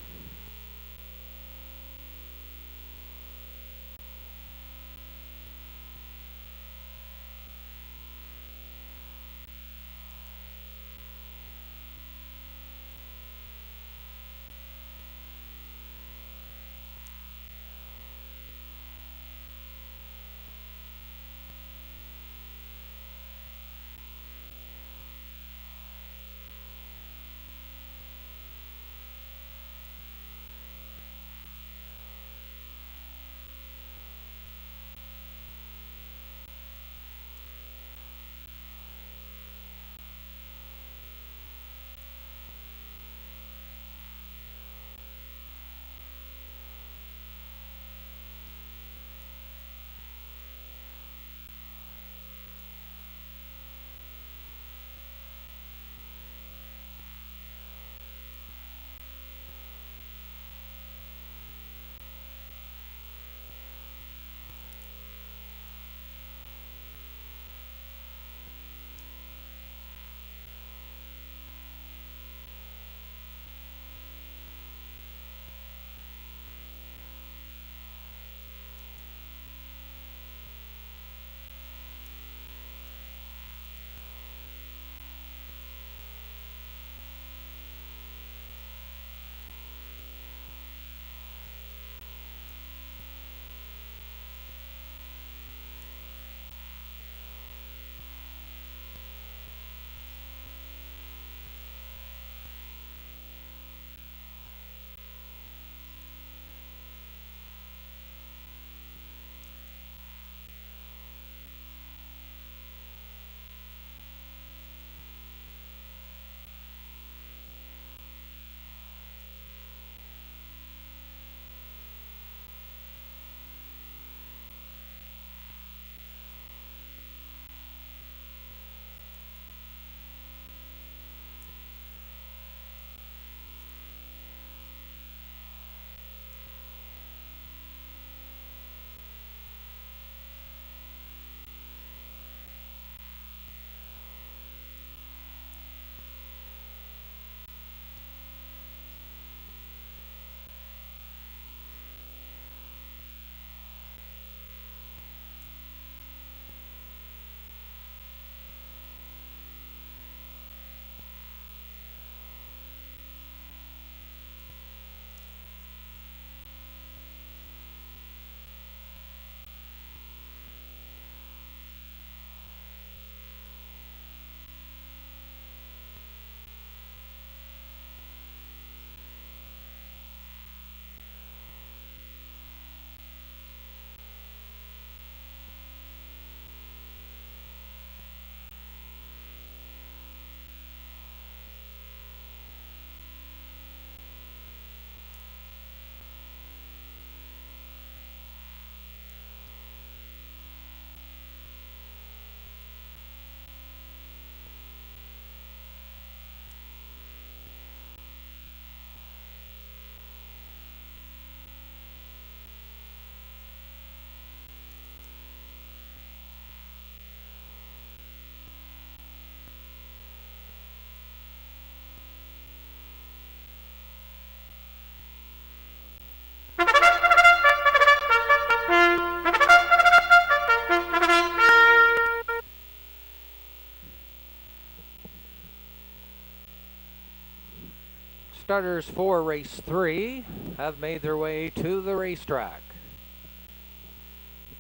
Starters for race 3 have made their way to the racetrack.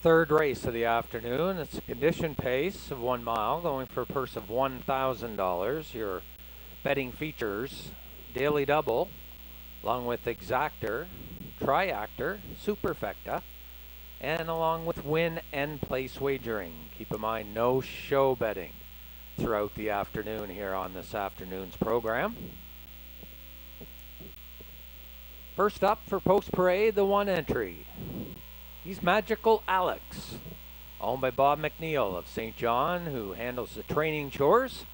Third race of the afternoon. It's a condition pace of 1 mile, going for a purse of $1,000. Your betting features Daily Double, along with Exactor, Triactor, Superfecta, and along with win and place wagering. Keep in mind, no show betting throughout the afternoon here on this afternoon's program. First up for Post Parade, the 1 entry. He's Magical Alex, owned by Bob McNeil of St. John, who handles the training chores.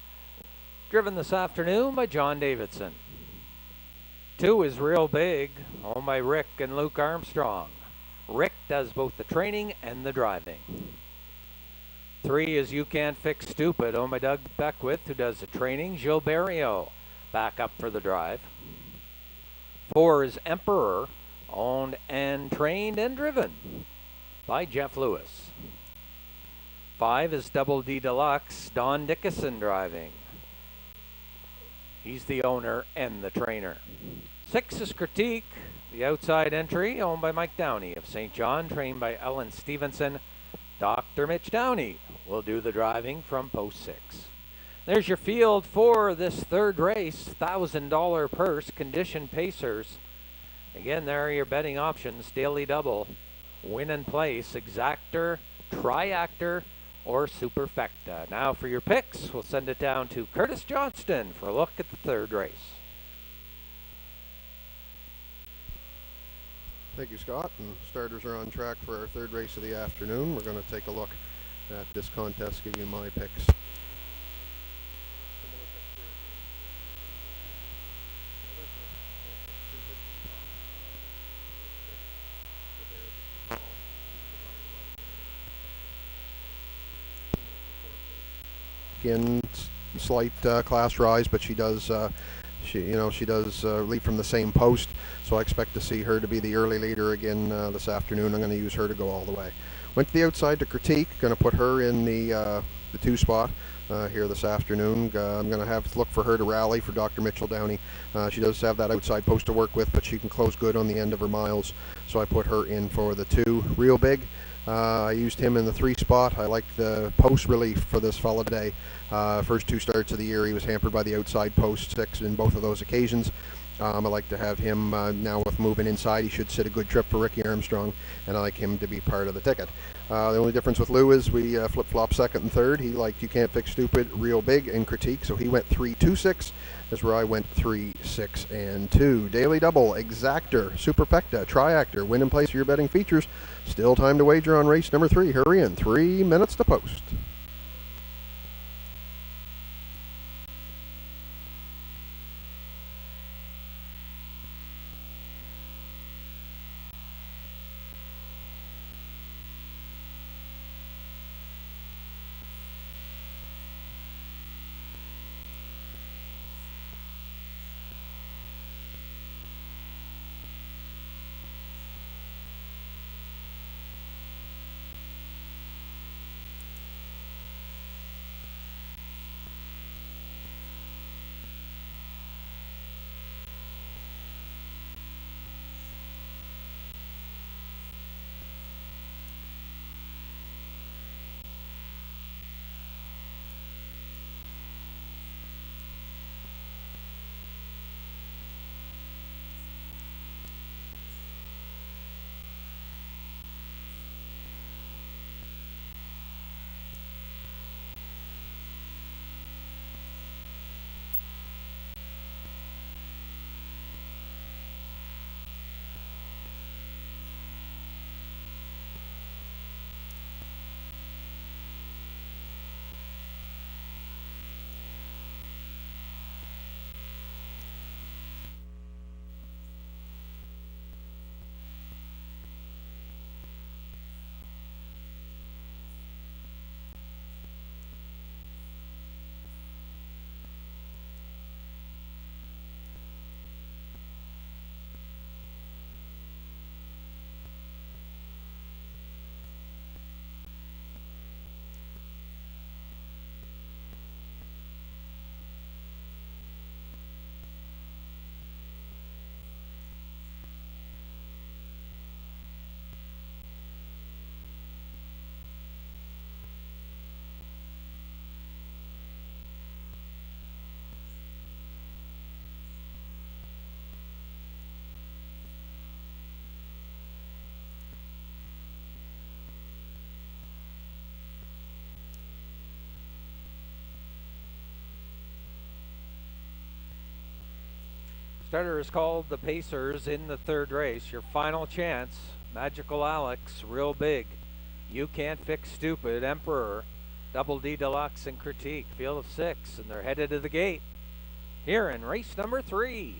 Driven this afternoon by John Davidson. 2 is Real Big, owned by Rick and Luke Armstrong. Rick does both the training and the driving. 3 is You Can't Fix Stupid, owned by Doug Beckwith, who does the training. Gilles Barrio back up for the drive. 4 is Emperor, owned and trained and driven by Jeff Lewis. 5 is Double D Deluxe, Don Dickinson driving. He's the owner and the trainer. 6 is Critique, the outside entry, owned by Mike Downey of St. John, trained by Ellen Stevenson. Dr. Mitch Downey will do the driving from post 6. There's your field for this third race, $1,000 purse, condition pacers. Again, there are your betting options: Daily Double, Win and Place, Exactor, Triactor, or Superfecta. Now for your picks, we'll send it down to Curtis Johnston for a look at the third race. Thank you, Scott. And starters are on track for our third race of the afternoon. We're going to take a look at this contest, give you my picks. In slight class rise, but she does lead from the same post, so I expect to see her to be the early leader again this afternoon. I'm going to use her to go all the way. Went to the outside to Critique, going to put her in the 2 spot here this afternoon. I'm going to have to look for her to rally for Dr. Mitchell Downey. She does have that outside post to work with, but she can close good on the end of her miles, so I put her in for the 2. Real Big, I used him in the 3 spot. I like the post relief for this fella today. First 2 starts of the year, he was hampered by the outside post 6 in both of those occasions. I like to have him now with moving inside. He should sit a good trip for Ricky Armstrong, and I like him to be part of the ticket. The only difference with Lou is we flip-flop second and third. He liked You Can't Fix Stupid, Real Big, and Critique, so he went 3, 2, 6. That's where I went 3, 6, and 2. Daily Double, Exactor, Superfecta, Triactor, Win and Place for your betting features. Still time to wager on race number 3. Hurry in, 3 minutes to post. Starter is called the Pacers in the third race. Your final chance, Magical Alex, Real Big, You Can't Fix Stupid, Emperor, Double D Deluxe, and Critique. Field of 6, and they're headed to the gate here in race number 3.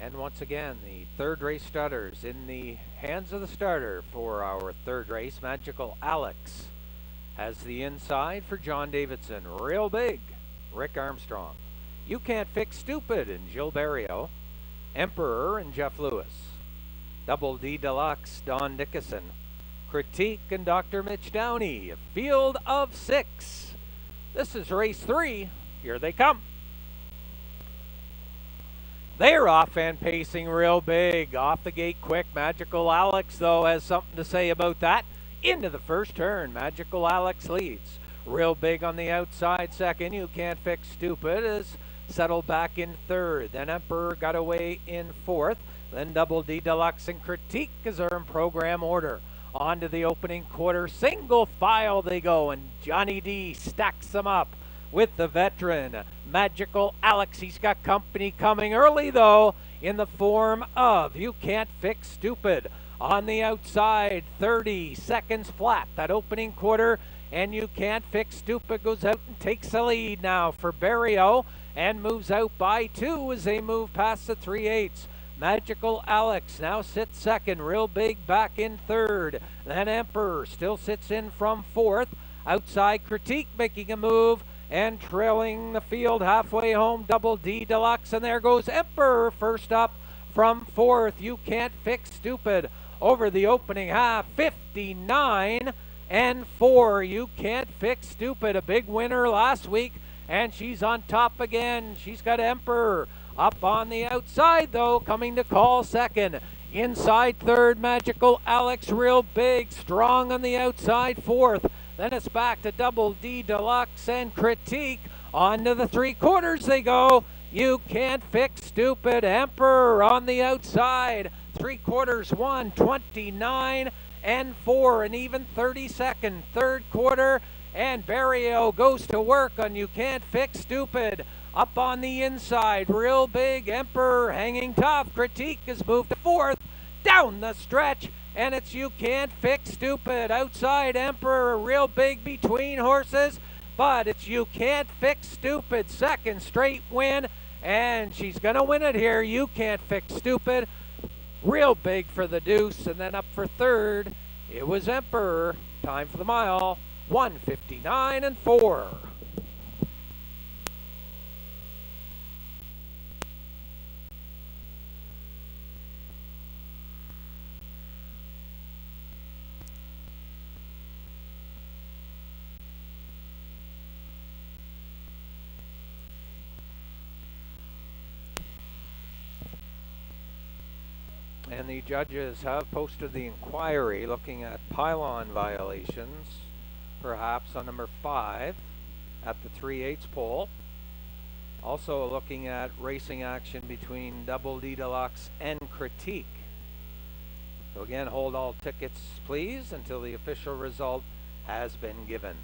And once again, the third race starters in the hands of the starter for our third race. Magical Alex has the inside for John Davidson. Real Big, Rick Armstrong. You Can't Fix Stupid, and Jill Barrio. Emperor and Jeff Lewis. Double D Deluxe, Don Dickinson. Critique and Dr. Mitch Downey. A field of 6. This is race 3. Here they come. They're off and pacing Real Big. Off the gate quick. Magical Alex, though, has something to say about that. Into the first turn. Magical Alex leads. Real Big on the outside second. You Can't Fix Stupid is settled back in third. Then Emperor got away in fourth. Then Double D Deluxe and Critique is in program order. On to the opening quarter. Single file they go, and Johnny D stacks them up with the veteran Magical Alex. He's got company coming early, though, in the form of You Can't Fix Stupid. On the outside, 30 seconds flat, that opening quarter, and You Can't Fix Stupid goes out and takes the lead now for Barrio and moves out by 2 as they move past the 3/8. Magical Alex now sits second. Real Big back in third. Then Emperor still sits in from fourth. Outside Critique making a move and trailing the field halfway home, Double D Deluxe, and there goes Emperor first up from fourth. You Can't Fix Stupid over the opening half, 59-4. You Can't Fix Stupid, a big winner last week, and she's on top again. She's got Emperor up on the outside, though, coming to call second. Inside third, Magical Alex, Real Big, strong on the outside fourth. Then it's back to Double D Deluxe and Critique. On to the 3/4 they go. You Can't Fix Stupid. Emperor on the outside. 3/4 won, 29-4, and even 32nd. Third quarter, and Barrio goes to work on You Can't Fix Stupid. Up on the inside, Real Big, Emperor hanging tough. Critique has moved to fourth. Down the stretch, and it's You Can't Fix Stupid. Outside Emperor, Real Big between horses, but it's You Can't Fix Stupid. Second straight win, and she's going to win it here. You Can't Fix Stupid. Real Big for the deuce, and then up for third, it was Emperor. Time for the mile, 1:59-4. And the judges have posted the inquiry looking at pylon violations, perhaps on number 5 at the 3/8 pole. Also looking at racing action between Double D Deluxe and Critique. So again, hold all tickets, please, until the official result has been given.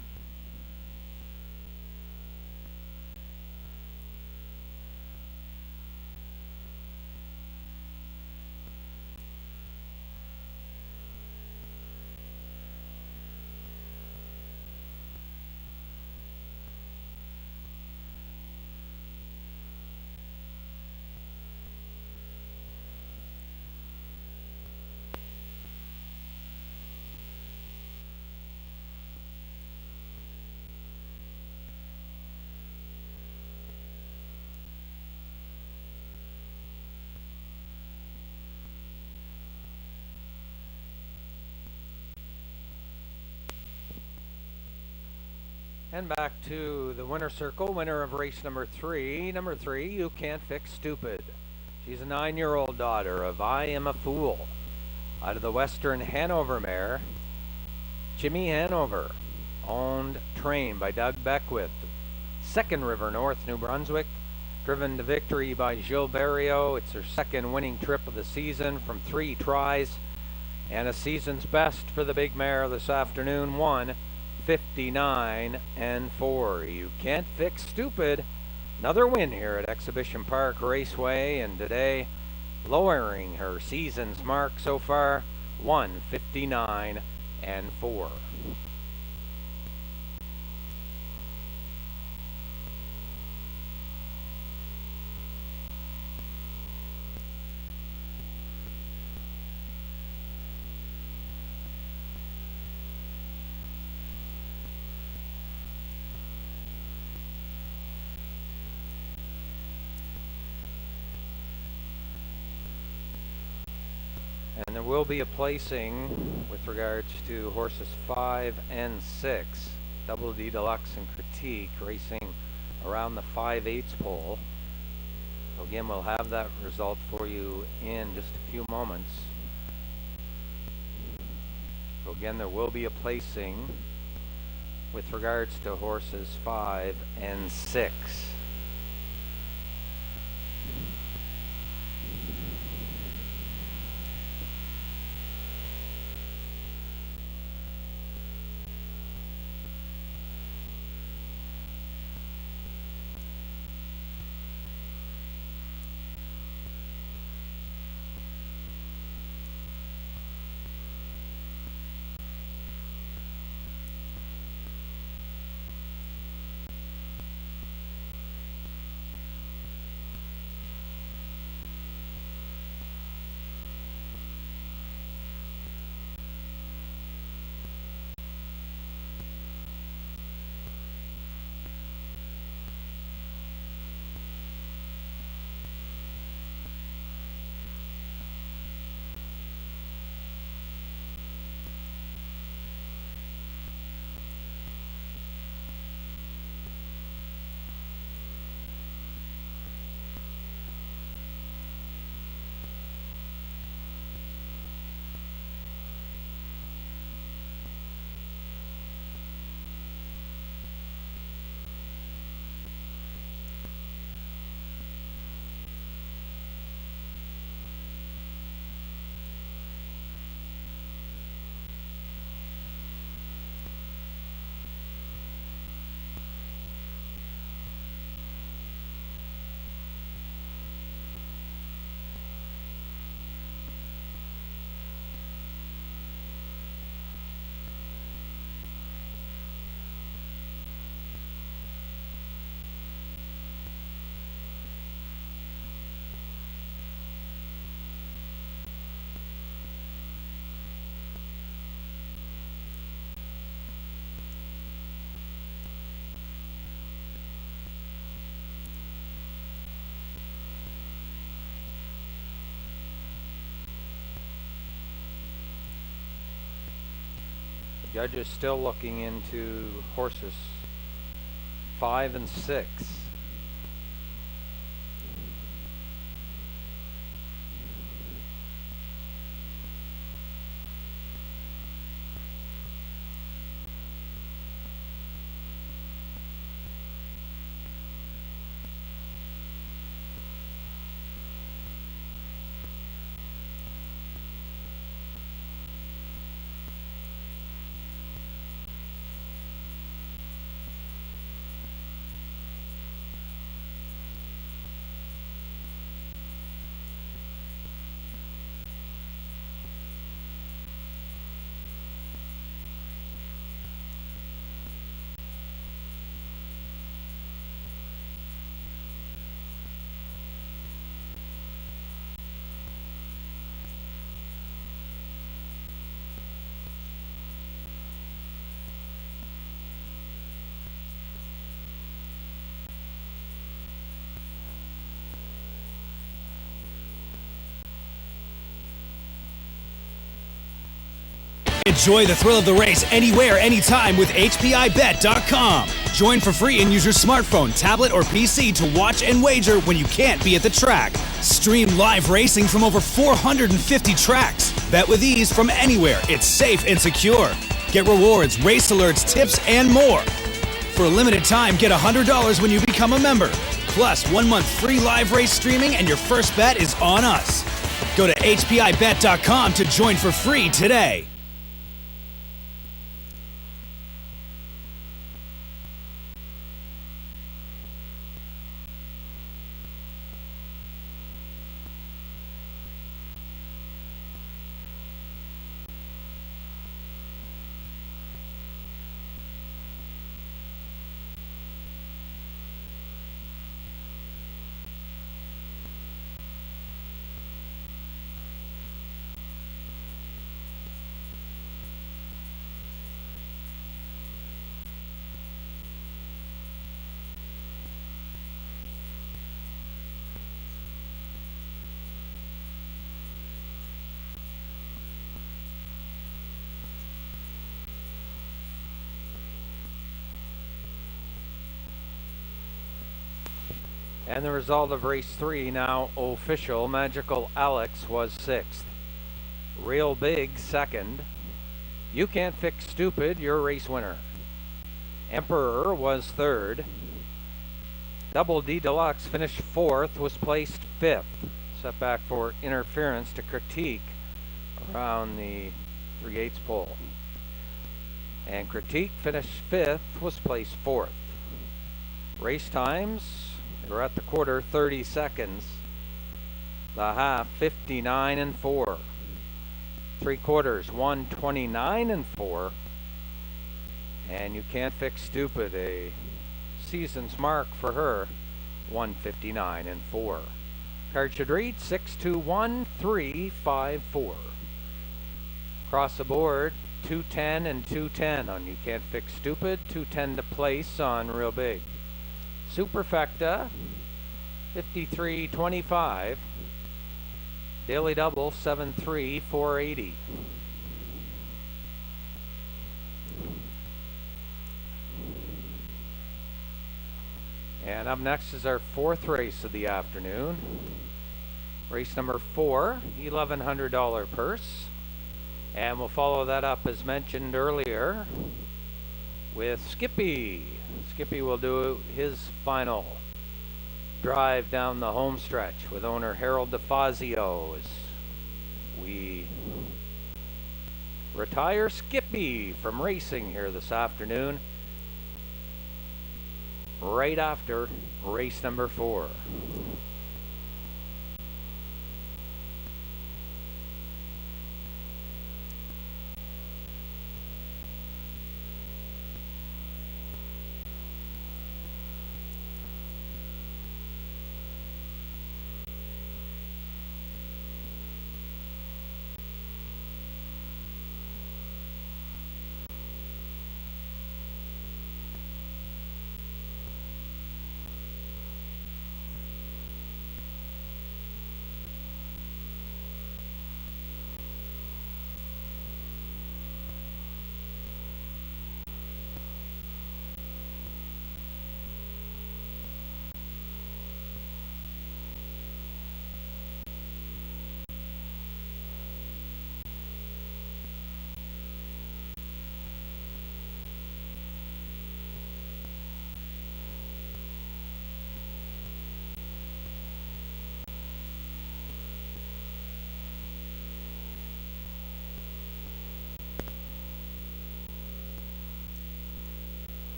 And back to the winner circle, winner of race number 3. Number 3, You Can't Fix Stupid. She's a 9-year-old daughter of I Am a Fool. Out of the Western Hanover mare, Jimmy Hanover. Owned, trained by Doug Beckwith. Second River North, New Brunswick. driven to victory by Gilles Barrio. It's her second winning trip of the season from 3 tries, and a season's best for the big mare this afternoon, 1:59.4. You can't fix stupid. Another win here at Exhibition Park Raceway, and today lowering her season's mark so far, 1:59.4. And there will be a placing with regards to horses 5 and 6. Double D Deluxe and Critique racing around the 5/8 pole. So again, we'll have that result for you in just a few moments. So again, there will be a placing with regards to horses 5 and 6. Judge is still looking into horses 5 and 6. Enjoy the thrill of the race anywhere, anytime with HPIBet.com. Join for free and use your smartphone, tablet, or PC to watch and wager when you can't be at the track. Stream live racing from over 450 tracks. Bet with ease from anywhere. It's safe and secure. Get rewards, race alerts, tips, and more. For a limited time, get $100 when you become a member. Plus, 1 month free live race streaming, and your first bet is on us. Go to HPIBet.com to join for free today. And the result of race 3 now official. Magical Alex was 6th. Real Big 2nd. You Can't Fix Stupid, your race winner. Emperor was 3rd. Double D Deluxe finished 4th, was placed 5th. Setback for interference to Critique around the 3/8 pole. And Critique finished 5th, was placed 4th. Race times, we're at the quarter, 30 seconds. The half, 59-4. 3/4, 129-4. And You Can't Fix Stupid, a season's mark for her, 159-4. Card should read 621354. Across the board, 210 and 210 on You Can't Fix Stupid, 210 to place on Real Big. Superfecta, 53.25. Daily Double, 73.480. And up next is our 4th race of the afternoon. Race number 4, $1,100 purse. And we'll follow that up, as mentioned earlier, with Skippy. Skippy will do his final drive down the home stretch with owner Harold DeFazio as we retire Skippy from racing here this afternoon, right after race number 4.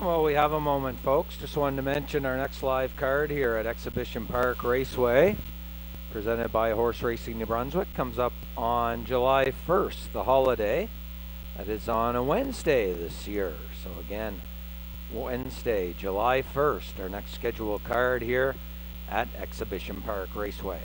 Well, we have a moment, folks. Just wanted to mention our next live card here at Exhibition Park Raceway, presented by Horse Racing New Brunswick, comes up on July 1st, the holiday. That is on a Wednesday this year. So again, Wednesday, July 1st, our next scheduled card here at Exhibition Park Raceway.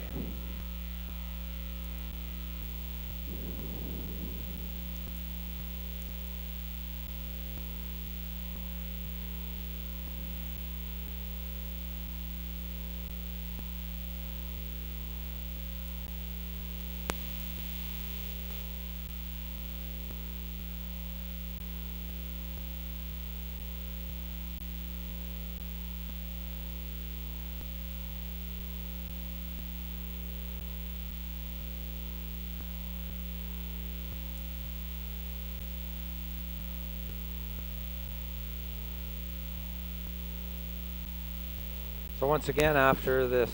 So once again, after this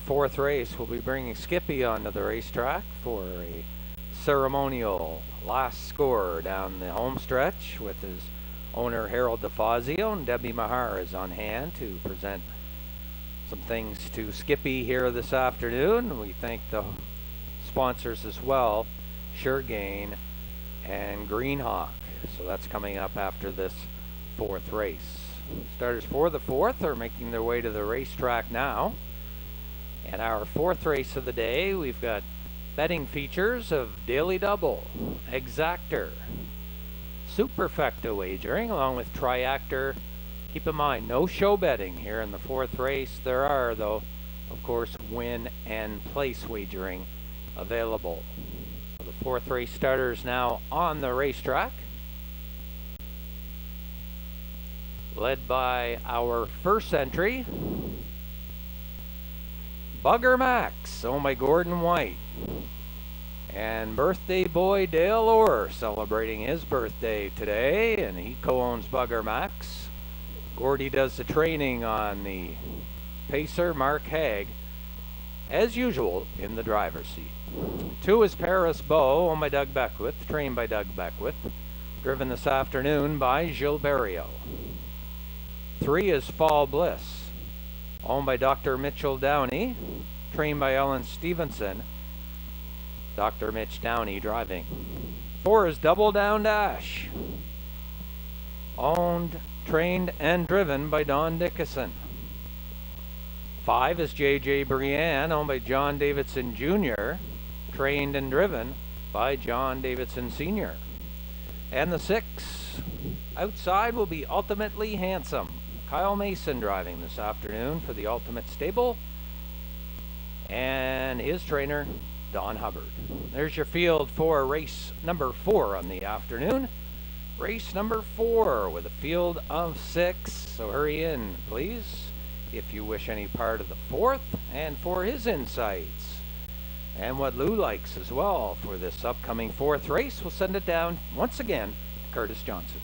fourth race, we'll be bringing Skippy onto the racetrack for a ceremonial last score down the home stretch with his owner Harold DeFazio, and Debbie Mahar is on hand to present some things to Skippy here this afternoon. We thank the sponsors as well, Suregain and Greenhawk. So that's coming up after this fourth race. Starters for the fourth are making their way to the racetrack now. And our fourth race of the day, we've got betting features of Daily Double, Exactor, Superfecta wagering, along with Triactor. Keep in mind, no show betting here in the fourth race. There are, though, of course, win and place wagering available. So the fourth race starters now on the racetrack, led by our first entry, Bugger Max, owned by Gordon White, and birthday boy Dale Orr celebrating his birthday today, and he co-owns Bugger Max. Gordy does the training on the pacer, Mark Haig, as usual, in the driver's seat. 2 is Paris Beau, owned by Doug Beckwith, trained by Doug Beckwith, driven this afternoon by Gilberto. 3 is Fall Bliss, owned by Dr. Mitchell Downey, trained by Ellen Stevenson. Dr. Mitch Downey driving. 4 is Double Down Dash, owned, trained, and driven by Don Dickinson. 5 is JJ Brienne, owned by John Davidson Jr., trained and driven by John Davidson Sr. And the 6 outside will be Ultimately Handsome, Kyle Mason driving this afternoon for the Ultimate Stable, and his trainer, Don Hubbard. There's your field for race number 4 on the afternoon. Race number 4 with a field of 6, so hurry in, please, if you wish any part of the fourth, and for his insights and what Lou likes as well for this upcoming fourth race, we'll send it down once again to Curtis Johnson.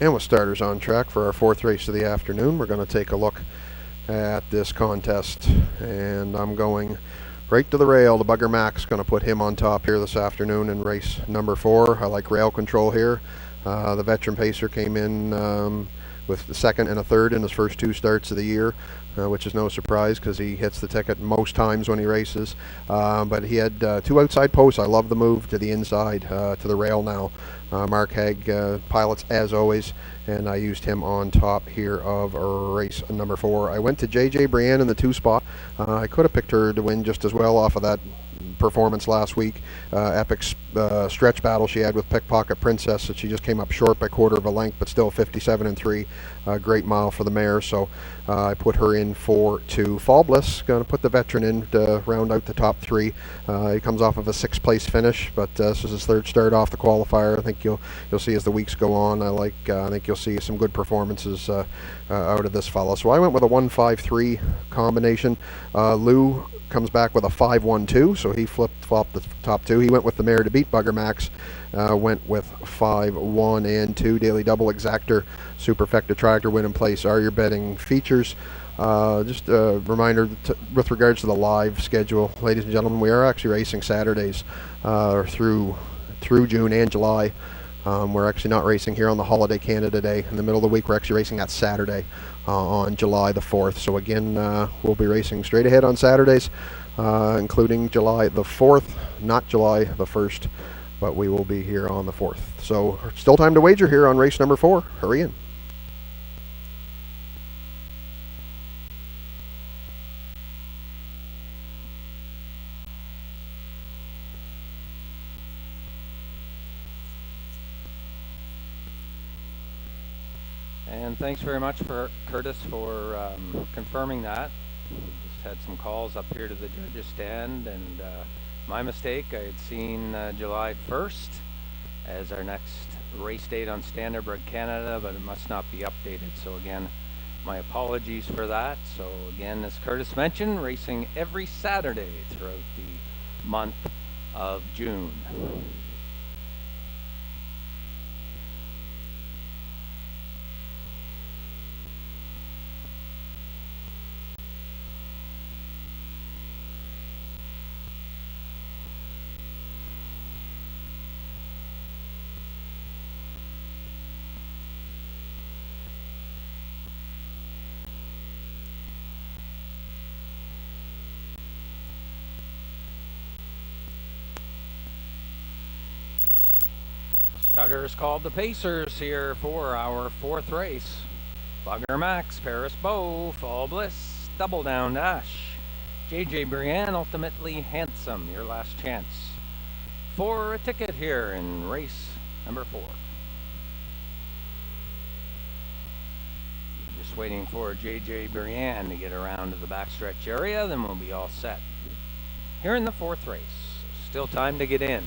And with starters on track for our fourth race of the afternoon, we're going to take a look at this contest. And I'm going right to the rail. The Bugger Max, going to put him on top here this afternoon in race number 4. I like rail control here. The veteran pacer came in with the second and a third in his first 2 starts of the year, which is no surprise because he hits the ticket most times when he races. But he had 2 outside posts. I love the move to the inside, to the rail now. Mark Haig pilots as always, and I used him on top here of race number 4. I went to JJ Brienne in the 2 spot. I could have picked her to win just as well off of that performance last week. Epic stretch battle she had with Pickpocket Princess that she just came up short by quarter of a length, but still 57-3. Great mile for the mare, so I put her in for 2. Fall Bliss, going to put the veteran in to round out the top 3. He comes off of a 6th place finish, but this is his 3rd start off the qualifier. I think you'll see as the weeks go on. I think you'll see some good performances out of this fellow. So I went with a 1-5-3 combination. Lou comes back with a 5-1-2, so he flopped the top 2. He went with the mare to beat Bugger Max, went with 5-1 and 2. Daily Double Exactor, Superfecta Tractor, Win in Place are your betting features. Just a reminder with regards to the live schedule, ladies and gentlemen, we are actually racing Saturdays through June and July. We're actually not racing here on the Holiday Canada Day. In the middle of the week, we're actually racing that Saturday on July the 4th. So again, we'll be racing straight ahead on Saturdays, including July the 4th, not July the 1st, but we will be here on the 4th. So still time to wager here on race number 4. Hurry in. And thanks very much for Curtis for confirming that. Just had some calls up here to the judges stand, and my mistake. I had seen July 1st as our next race date on Standardbred Canada, but it must not be updated. So again, my apologies for that. So again, as Curtis mentioned, racing every Saturday throughout the month of June. Starters called the Pacers here for our 4th race. Bugger Max, Paris Beau, Fall Bliss, Double Down Dash, JJ Brienne, Ultimately Handsome, your last chance for a ticket here in race number 4. Just waiting for JJ Brienne to get around to the backstretch area, then we'll be all set. Here in the 4th race, still time to get in.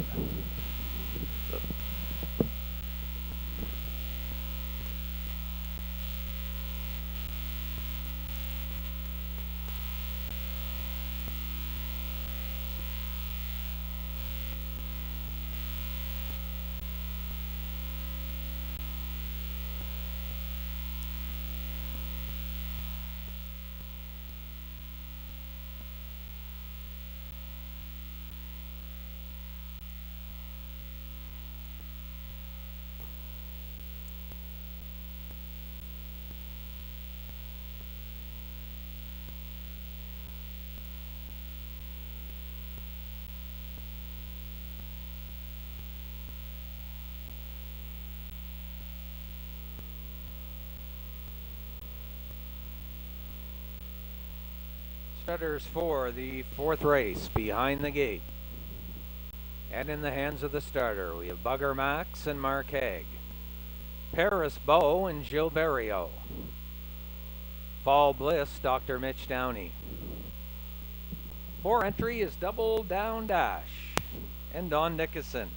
Starters for the 4th race behind the gate. And in the hands of the starter, we have Bugger Max and Mark Haig, Paris Beau and Gilles Barrio, Fall Bliss, Dr. Mitch Downey. For entry is Double Down Dash and Don Nickerson.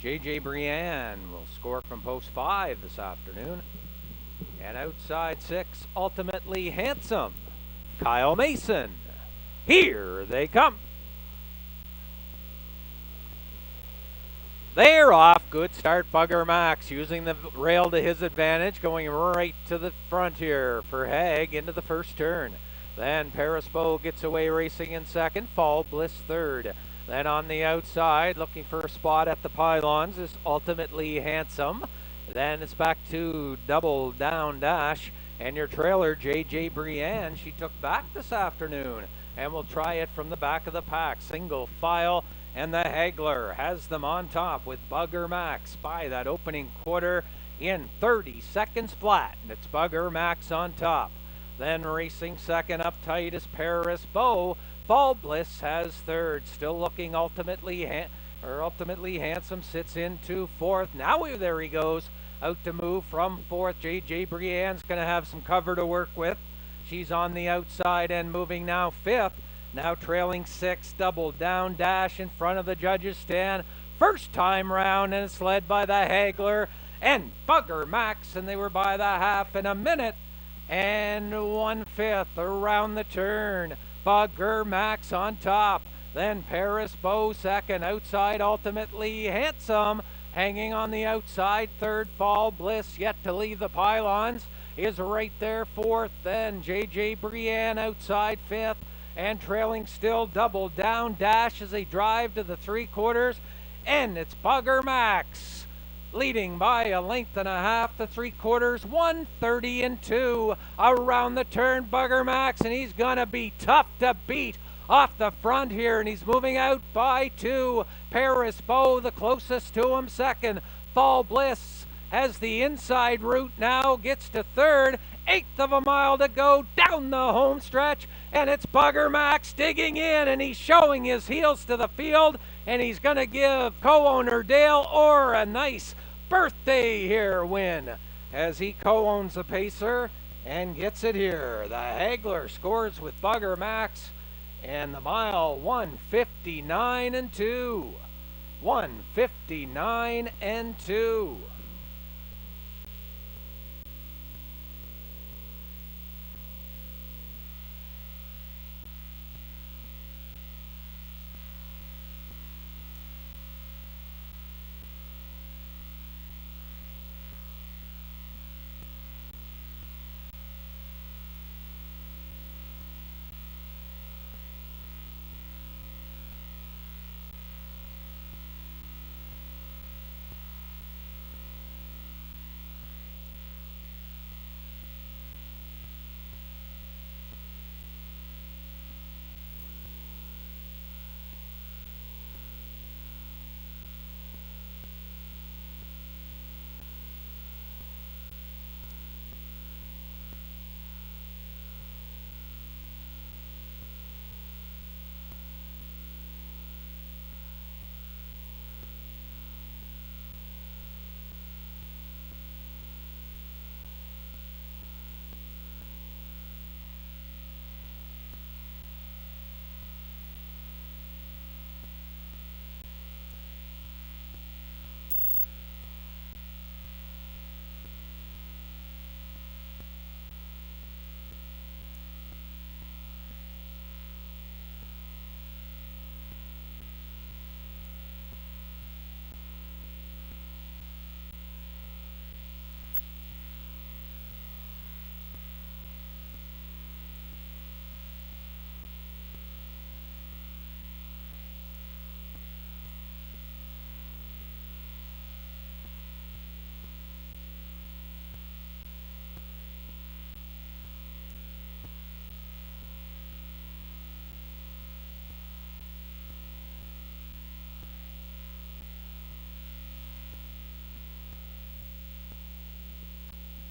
JJ Brienne will score from post 5 this afternoon. And outside 6, Ultimately Handsome, Kyle Mason. Here they come. They're off. Good start, Bugger Max, using the rail to his advantage, going right to the front here for Haig into the first turn. Then Paris Beau gets away racing in 2nd, Fall Bliss 3rd. Then on the outside, looking for a spot at the pylons, is Ultimately Handsome. Then it's back to Double Down Dash. And your trailer, JJ Brienne, she took back this afternoon. And we'll try it from the back of the pack. Single file, and the Hagler has them on top with Bugger Max by that opening quarter in 30 seconds flat. And it's Bugger Max on top. Then racing second up tight is Paris Beau. Fall Bliss has third. Still looking ultimately handsome. Sits into fourth. Now there he goes. Out to move from fourth. J.J. Brienne's going to have some cover to work with. She's on the outside and moving now fifth. Now trailing sixth. Double down dash in front of the judges' stand. First time round, and it's led by the Hagler and Bugger Max, and they were by the half in a minute and 1/5 around the turn. Bugger Max on top. Then Paris Beau second. Outside ultimately handsome. Hanging on the outside. Third Fall Bliss yet to leave the pylons. Is right there fourth. Then J.J. Brienne outside fifth. And trailing still Double Down Dash as they drive to the 3/4. And it's Bugger Max leading by a length and a half to 3/4, 1:30-2 around the turn. Bugger Max, and he's gonna be tough to beat off the front here, and he's moving out by 2. Paris Beau the closest to him second. Fall Bliss has the inside route now, gets to third. 1/8 of a mile to go down the home stretch, and it's Bugger Max digging in, and he's showing his heels to the field, and he's going to give co-owner Dale Orr a nice birthday here win as he co-owns the pacer and gets it here. The Hagler scores with Bugger Max, and the mile 1:59-2. 1:59-2.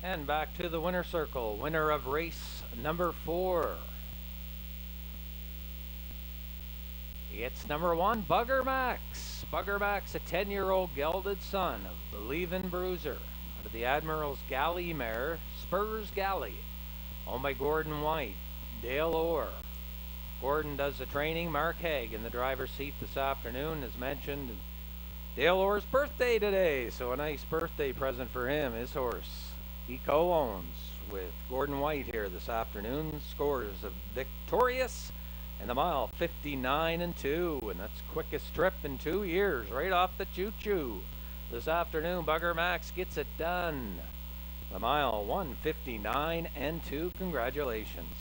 And back to the winner circle. Winner of race number 4. It's number 1, Bugger Max. Bugger Max, a 10-year-old gelded son of Believin' Bruiser out of the Admiral's Galley mare, Spurs Galley, owned by Gordon White, Dale Orr. Gordon does the training. Mark Haig in the driver's seat this afternoon, as mentioned. Dale Orr's birthday today, so a nice birthday present for him. His horse he co-owns with Gordon White here this afternoon. Scores of victorious and the mile 59-2, and that's quickest trip in 2 years, right off the choo-choo. This afternoon, Bugger Max gets it done. The mile 1:59-2. Congratulations.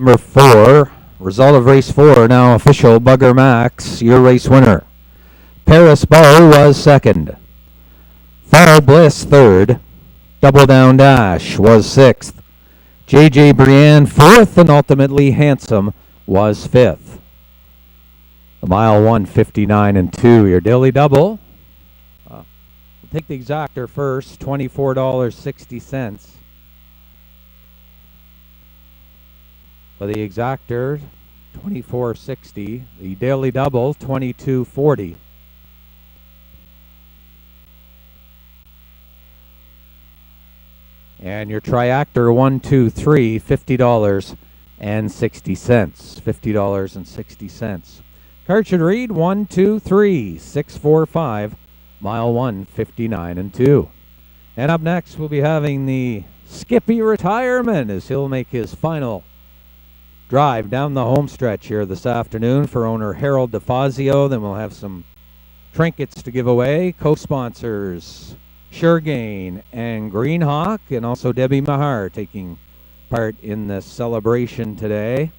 Number 4, result of race 4, now official. Bugger Max, your race winner. Paris Bow was second. Fall Bliss third. Double Down Dash was sixth. JJ Brienne fourth, and ultimately Handsome was fifth. The mile 1:59 and 2, your daily double. We'll take the exactor first, $24.60. For the exactor, $24.60. The daily double, $22.40. And your triactor 1, 2, 3, $50.60. $50.60. Card should read 1, 2, 3, 6, 4, 5, mile 1:59 and 2. And up next, we'll be having the Skippy retirement as he'll make his final drive down the home stretch here this afternoon for owner Harold DeFazio. Then we'll have some trinkets to give away. Co-sponsors Suregain and Greenhawk, and also Debbie Mahar taking part in this celebration today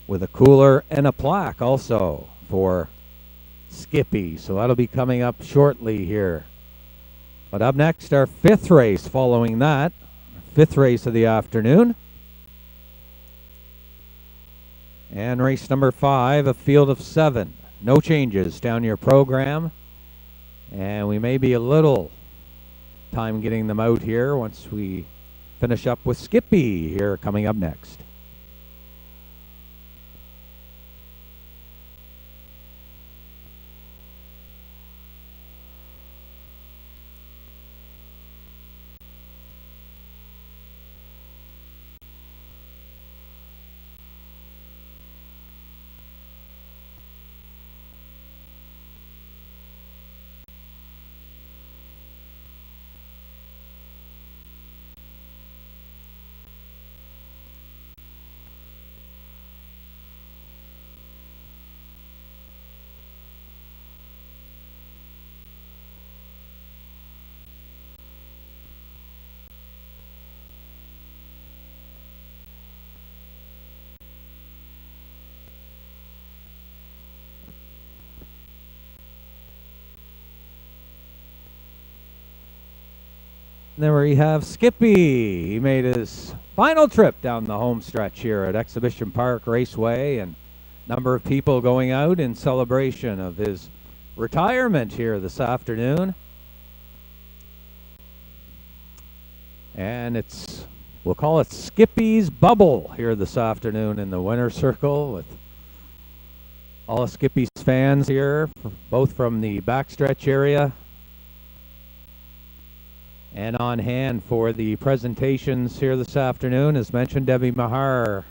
with a cooler and a plaque also for Skippy. So that'll be coming up shortly here. But up next, our 5th race following that, 5th race of the afternoon. And race number 5, a field of 7. No changes down your program. And we may be a little time getting them out here once we finish up with Skippy here coming up next. There we have Skippy. He made his final trip down the home stretch here at Exhibition Park Raceway, and a number of people going out in celebration of his retirement here this afternoon. And we'll call it Skippy's Bubble here this afternoon in the winner's circle with all of Skippy's fans here, both from the backstretch area and on hand for the presentations here this afternoon. As mentioned, Debbie Mahar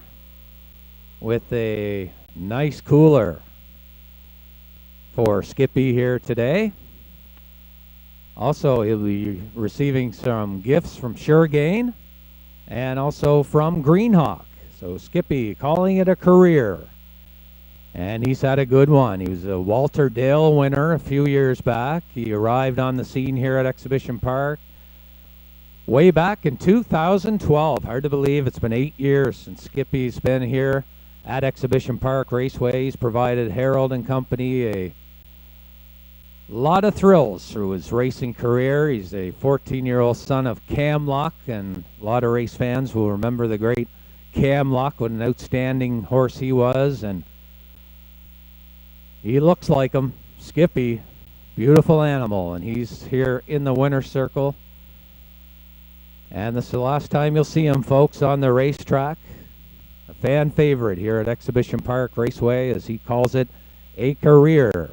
with a nice cooler for Skippy here today. Also, he'll be receiving some gifts from Suregain and also from Greenhawk. So Skippy calling it a career. And he's had a good one. He was a Walter Dale winner a few years back. He arrived on the scene here at Exhibition Park way back in 2012. Hard to believe it's been 8 years since Skippy's been here at Exhibition Park Raceway. He's provided Harold and company a lot of thrills through his racing career. He's a 14-year-old son of Cam Lock, and a lot of race fans will remember the great Cam Lock, what an outstanding horse he was, and he looks like him. Skippy, beautiful animal, and he's here in the winner's circle. And this is the last time you'll see him, folks, on the racetrack. A fan favorite here at Exhibition Park Raceway, as he calls it, a career.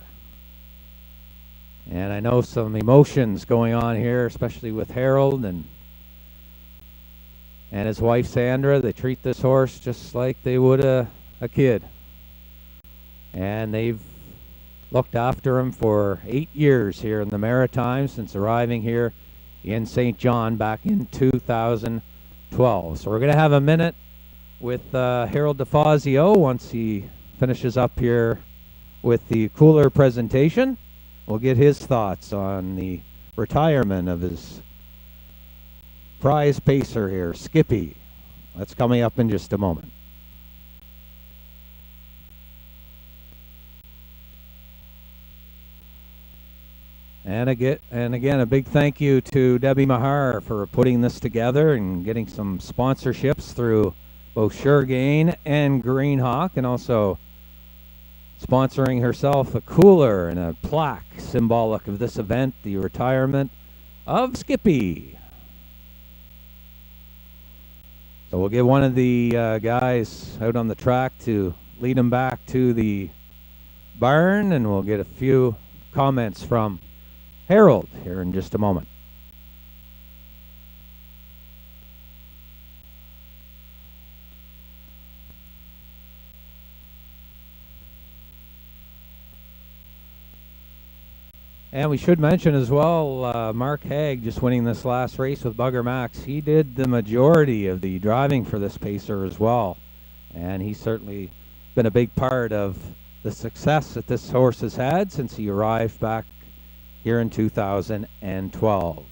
And I know some emotions going on here, especially with Harold and his wife Sandra. They treat this horse just like they would a kid. And they've looked after him for 8 years here in the Maritimes since arriving here in St. John back in 2012. So we're going to have a minute with Harold DeFazio once he finishes up here with the cooler presentation. We'll get his thoughts on the retirement of his prize pacer here, Skippy. That's coming up in just a moment. And again, a big thank you to Debbie Mahar for putting this together and getting some sponsorships through both Suregain and Greenhawk, and also sponsoring herself a cooler and a plaque symbolic of this event, the retirement of Skippy. So we'll get one of the guys out on the track to lead him back to the barn, and we'll get a few comments from Harold here in just a moment. And we should mention as well, Mark Haig just winning this last race with Bugger Max. He did the majority of the driving for this pacer as well. And he's certainly been a big part of the success that this horse has had since he arrived back here in 2012.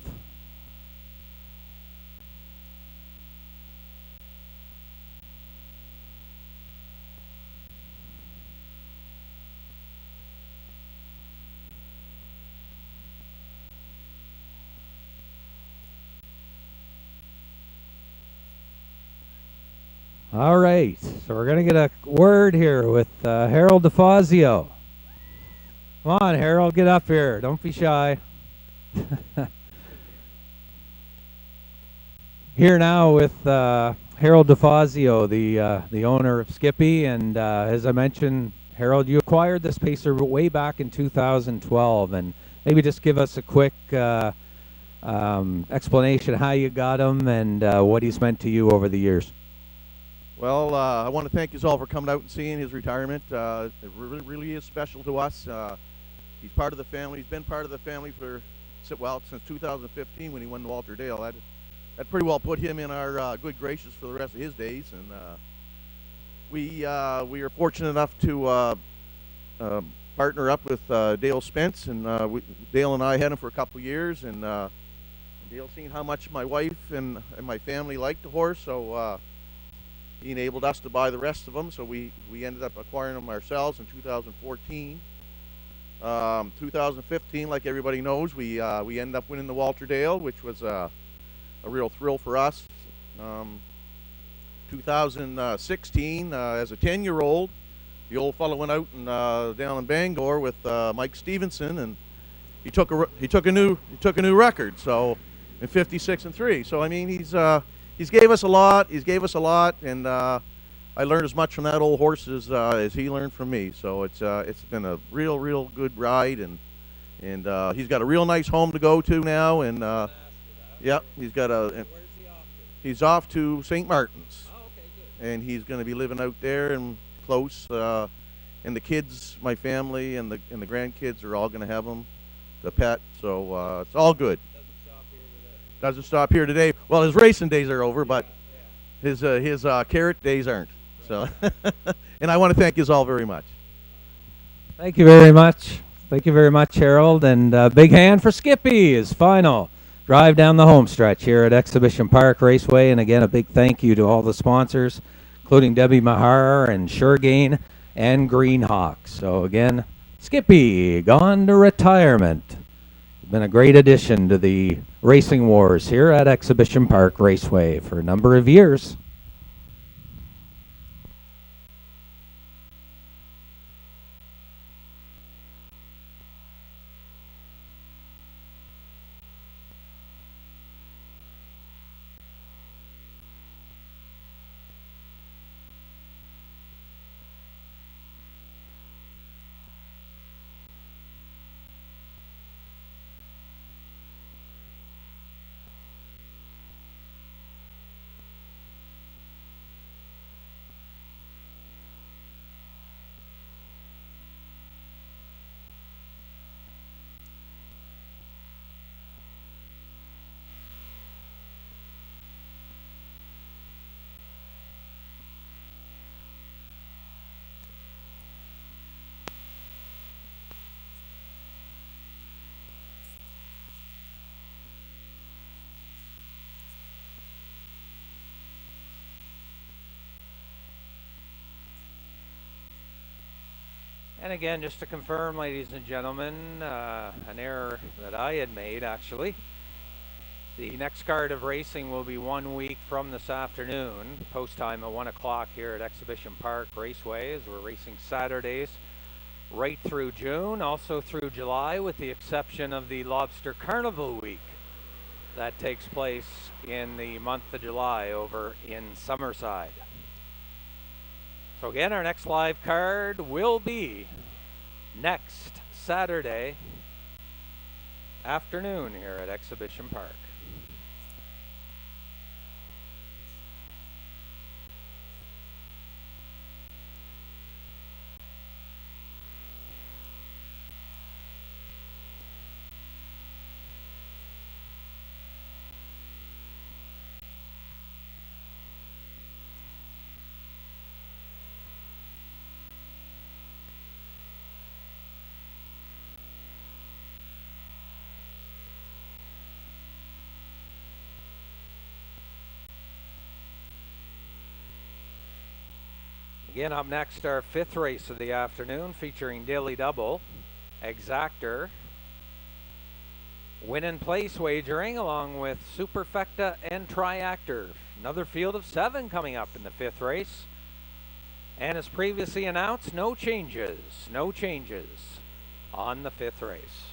All right, so we're going to get a word here with Harold DeFazio. Come on, Harold, get up here. Don't be shy. Here now with Harold DeFazio, the owner of Skippy, and as I mentioned, Harold, you acquired this pacer way back in 2012, and maybe just give us a quick explanation how you got him and what he's meant to you over the years. Well, I want to thank you all for coming out and seeing his retirement. It really is special to us. He's part of the family. He's been part of the family since 2015 when he won Walter Dale. That pretty well put him in our good graces for the rest of his days. And we are fortunate enough to partner up with Dale Spence, and Dale and I had him for a couple years. And Dale seen how much my wife and my family liked the horse, so he enabled us to buy the rest of them, so we ended up acquiring them ourselves in 2014. 2015, like everybody knows, we ended up winning the Walter Dale, which was a real thrill for us. 2016, as a 10-year-old, the old fellow went out and down in Bangor with Mike Stevenson, and he took a new record. So in 56-3. So I mean, he's gave us a lot. And I learned as much from that old horse as he learned from me. So it's been a real good ride, and he's got a real nice home to go to now. And yep, he's off to St. Martin's. Oh, okay, good. And he's going to be living out there and close. And the kids, my family, and the grandkids are all going to have him to pet. So it's all good. Doesn't stop here today. Well, his racing days are over, but his carrot days aren't. So, and I want to thank you all very much. Thank you very much. Thank you very much, Harold. And big hand for Skippy, his final drive down the home stretch here at Exhibition Park Raceway. And again, a big thank you to all the sponsors, including Debbie Mahar and Suregain and Greenhawk. So again, Skippy gone to retirement. Been a great addition to the racing wars here at Exhibition Park Raceway for a number of years. And again, just to confirm, ladies and gentlemen, an error that I had made, actually. The next card of racing will be 1 week from this afternoon, post time at 1 o'clock here at Exhibition Park Raceway, as we're racing Saturdays right through June, also through July, with the exception of the Lobster Carnival Week that takes place in the month of July over in Summerside. So again, our next live card will be next Saturday afternoon here at Exhibition Park. Again, up next, our fifth race of the afternoon, featuring Daily Double, Exactor, Win and Place wagering, along with Superfecta and Triactor. Another field of 7 coming up in the fifth race. And as previously announced, no changes on the fifth race.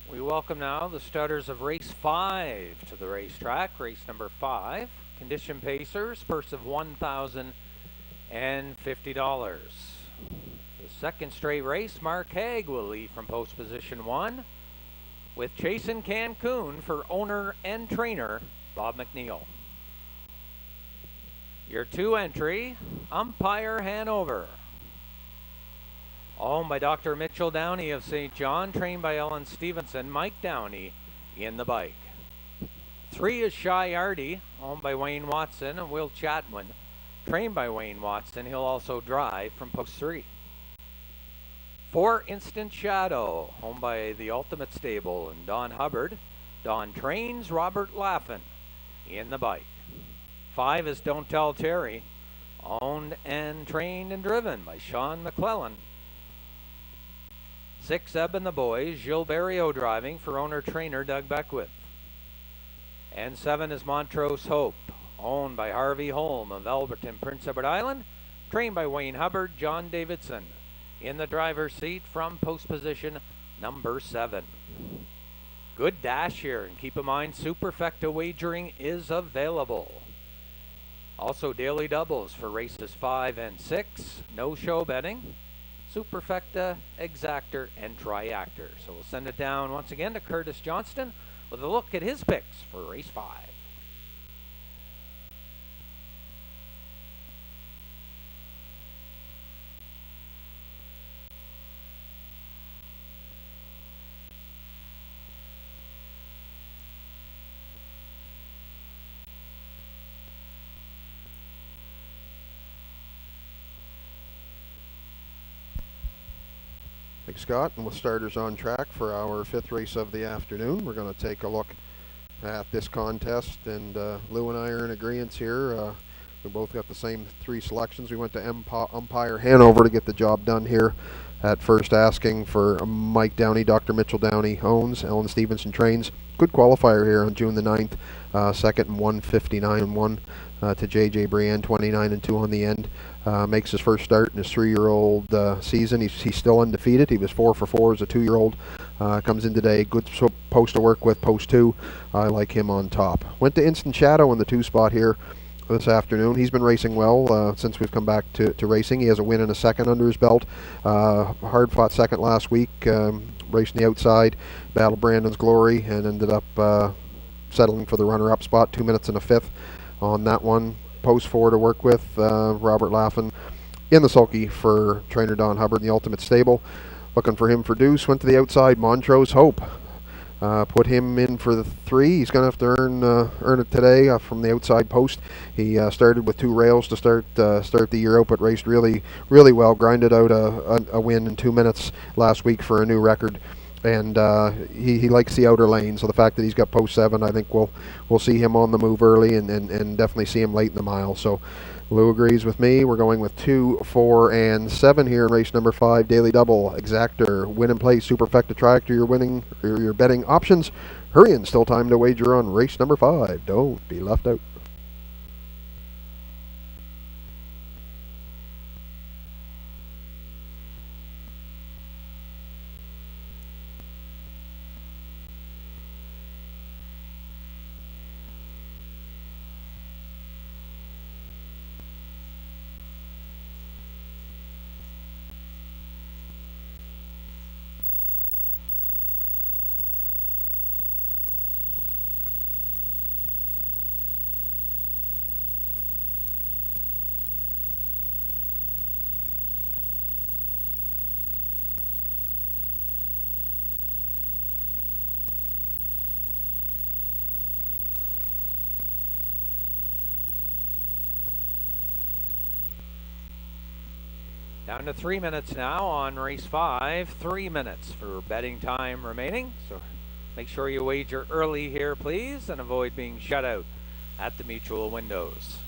We welcome now the starters of race 5 to the racetrack. Race number 5, condition pacers, purse of $1,050. The second straight race, Mark Haig will lead from post position 1, with Chasin Cancun for owner and trainer Bob McNeil. Your 2 entry, Umpire Hanover, owned by Dr. Mitchell Downey of St. John, trained by Ellen Stevenson, Mike Downey in the bike. 3 is Shy Artie, owned by Wayne Watson, and Will Chatwin, trained by Wayne Watson. He'll also drive from post 3. 4, Instant Shadow, owned by the Ultimate Stable and Don Hubbard. Don trains Robert Laffin in the bike. 5 is Don't Tell Terry, owned and trained and driven by Sean McClellan. 6, Ebb and the Boys, Gilles Barrio driving for owner-trainer Doug Beckwith. And 7 is Montrose Hope, owned by Harvey Holm of Alberton, Prince Edward Island, trained by Wayne Hubbard, John Davidson, in the driver's seat from post position number 7. Good dash here, and keep in mind Superfecta wagering is available. Also daily doubles for races 5 and 6, no show betting, Superfecta, Exactor, and Triactor. So we'll send it down once again to Curtis Johnston with a look at his picks for race 5. Thanks, Scott. And with starters on track for our 5th race of the afternoon, we're going to take a look at this contest. And Lou and I are in agreement here. We both got the same 3 selections. We went to Umpire Hanover to get the job done here at first, asking for Mike Downey. Dr. Mitchell Downey owns, Ellen Stevenson trains. Good qualifier here on June the 9th. Second and 1:59.1. to JJ Brienne, 29-2 on the end. Makes his first start in his 3-year-old season. He's still undefeated. He was 4 for 4 as a 2-year-old. Comes in today, good post to work with, post 2. I like him on top. Went to Instant Shadow in the 2 spot here this afternoon. He's been racing well since we've come back to racing. He has a win and a second under his belt. Hard fought second last week, racing the outside, battled Brandon's Glory, and ended up settling for the runner-up spot, 2 minutes and a fifth on that one. Post 4 to work with, Robert Laffin in the sulky for trainer Don Hubbard in the Ultimate Stable. Looking for him for deuce. Went to the outside, Montrose Hope. Put him in for the 3. He's going to have to earn it today from the outside post. He started with 2 rails to start the year out, but raced really well. Grinded out a win in 2 minutes last week for a new record. And he likes the outer lane, so the fact that he's got post 7, I think we'll see him on the move early and definitely see him late in the mile. So Lou agrees with me. We're going with 2, 4, and 7 here in race number 5. Daily double, exactor, win and play, superfecta tractor. Your betting options. Hurry in, still time to wager on race number 5. Don't be left out. Down to 3 minutes now on race 5. 3 minutes for betting time remaining. So make sure you wager early here, please, and avoid being shut out at the mutual windows.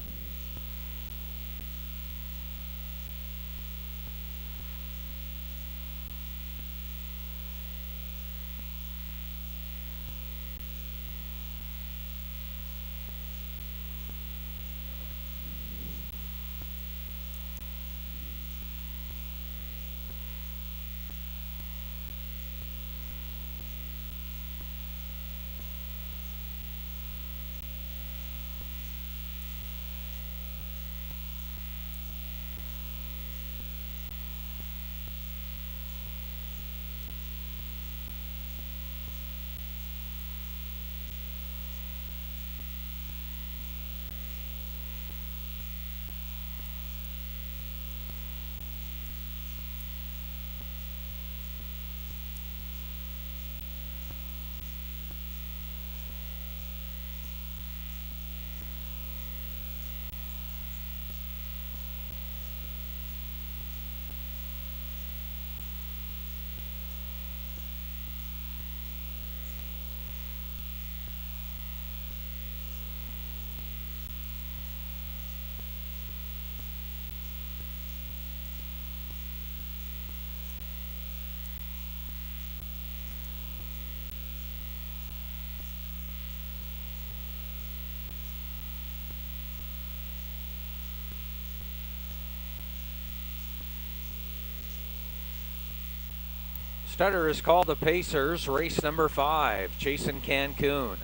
Starter is called the Pacers, race number 5, Chasing Cancun.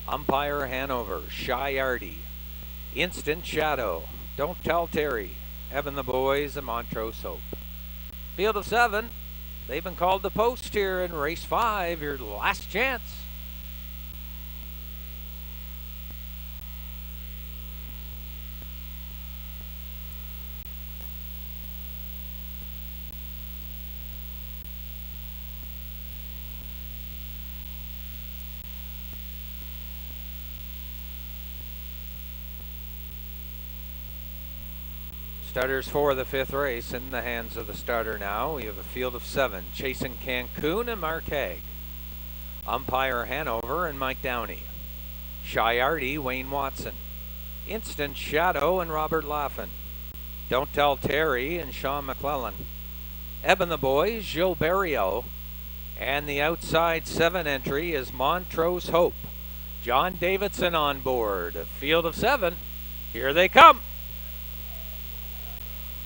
Umpire Hanover, Shy Artie. Instant Shadow, Don't Tell Terry, Evan the Boys, and Montrose Hope. Field of 7, they've been called the post here in race 5, your last chance. Starters for the 5th race in the hands of the starter now. We have a field of 7, Chasing Cancun and Mark Haig. Umpire Hanover and Mike Downey. Shy Artie, Wayne Watson. Instant Shadow and Robert Laffin. Don't Tell Terry and Sean McClellan. Eben the Boys, Gilles Barrio. And the outside 7 entry is Montrose Hope. John Davidson on board. A field of 7. Here they come.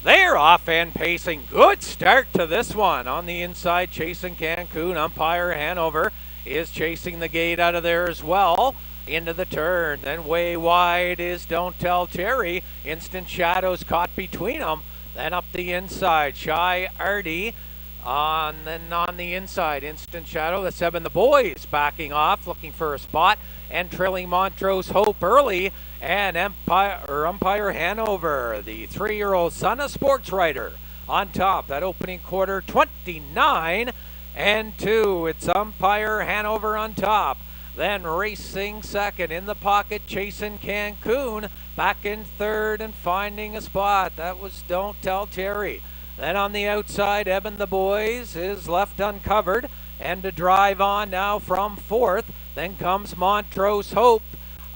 They're off and pacing. Good start to this one. On the inside, chasing Cancun. Umpire Hanover is chasing the gate out of there as well. Into the turn. Then way wide is Don't Tell Terry. Instant Shadows caught between them. Then up the inside, Shy Artie. Then on the inside, Instant Shadow. That's Evan the Boys backing off, looking for a spot. And trailing Montrose Hope early. And Umpire Hanover, the 3-year-old son of sports writer, on top. That opening quarter, 29-2. It's Umpire Hanover on top. Then racing second in the pocket, chasing Cancun. Back in third and finding a spot. That was Don't Tell Terry. Then on the outside, Evan the Boys is left uncovered. And to drive on now from fourth. Then comes Montrose Hope.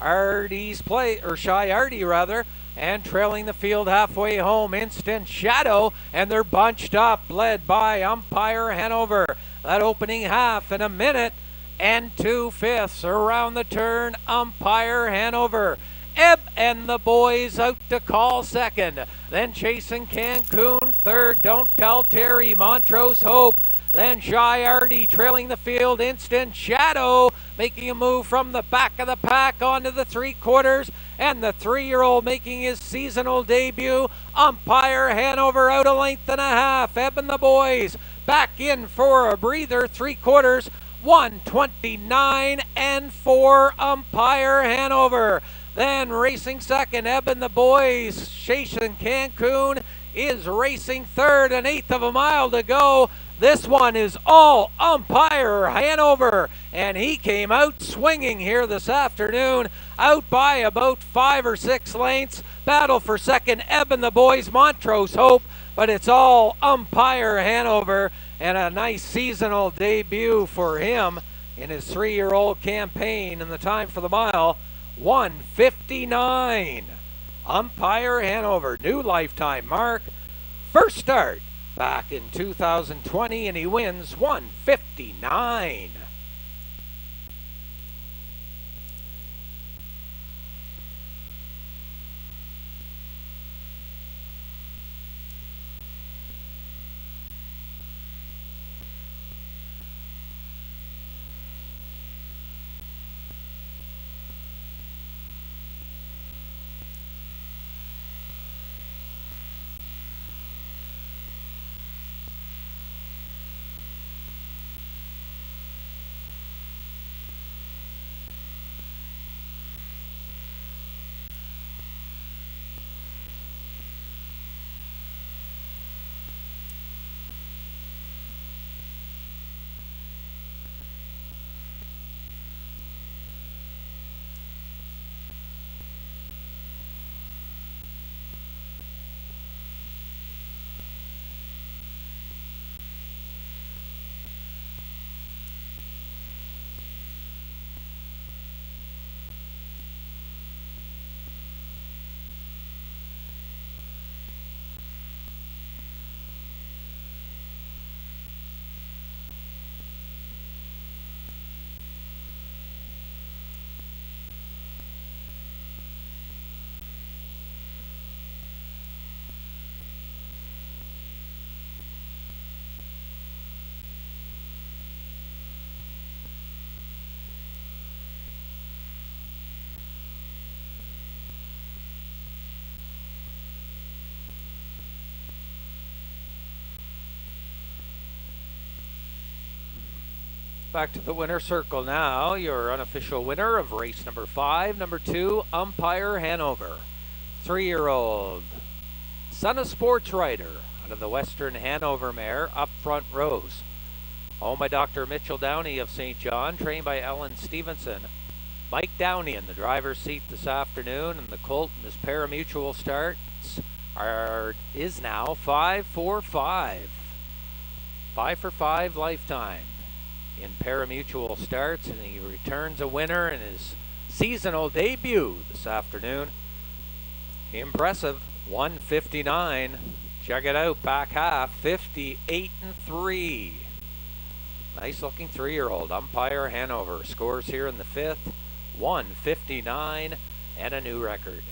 Shy Artie rather, and trailing the field halfway home, Instant Shadow, and they're bunched up, led by Umpire Hanover. That opening half in a minute and 2/5 around the turn, Umpire Hanover. Ebb and the Boys out to call second. Then chasing Cancun third, Don't Tell Terry, Montrose Hope. Then Shy Artie trailing the field, Instant Shadow, making a move from the back of the pack onto the 3/4, and the 3-year-old making his seasonal debut. Umpire Hanover out a length and a half. Ebb and the Boys back in for a breather, 3/4, 129-4, Umpire Hanover. Then racing second, Ebb and the Boys, chasing Cancun is racing third, an eighth of a mile to go. This one is all Umpire Hanover, and he came out swinging here this afternoon, out by about 5 or 6 lengths. Battle for second, Ebb and the Boys, Montrose Hope, but it's all Umpire Hanover, and a nice seasonal debut for him in his 3-year-old campaign. And the time for the mile, 1:59. Umpire Hanover, new lifetime mark, first start back in 2020, and he wins 1:59. Back to the winner circle now. Your unofficial winner of race number 5, number 2, Umpire Hanover. 3-year-old son of sports writer out of the Western Hanover mare, Up Front Rose. Owned by Dr. Mitchell Downey of St. John, trained by Ellen Stevenson. Mike Downey in the driver's seat this afternoon, and the colt in his parimutuel starts is now 5 for 5. 5 for 5 lifetime in parimutuel starts, and he returns a winner in his seasonal debut this afternoon. Impressive, 1:59. Check it out, back half, 58-3. Nice looking 3-year-old Umpire Hanover scores here in the 5th, 1:59 and a new record.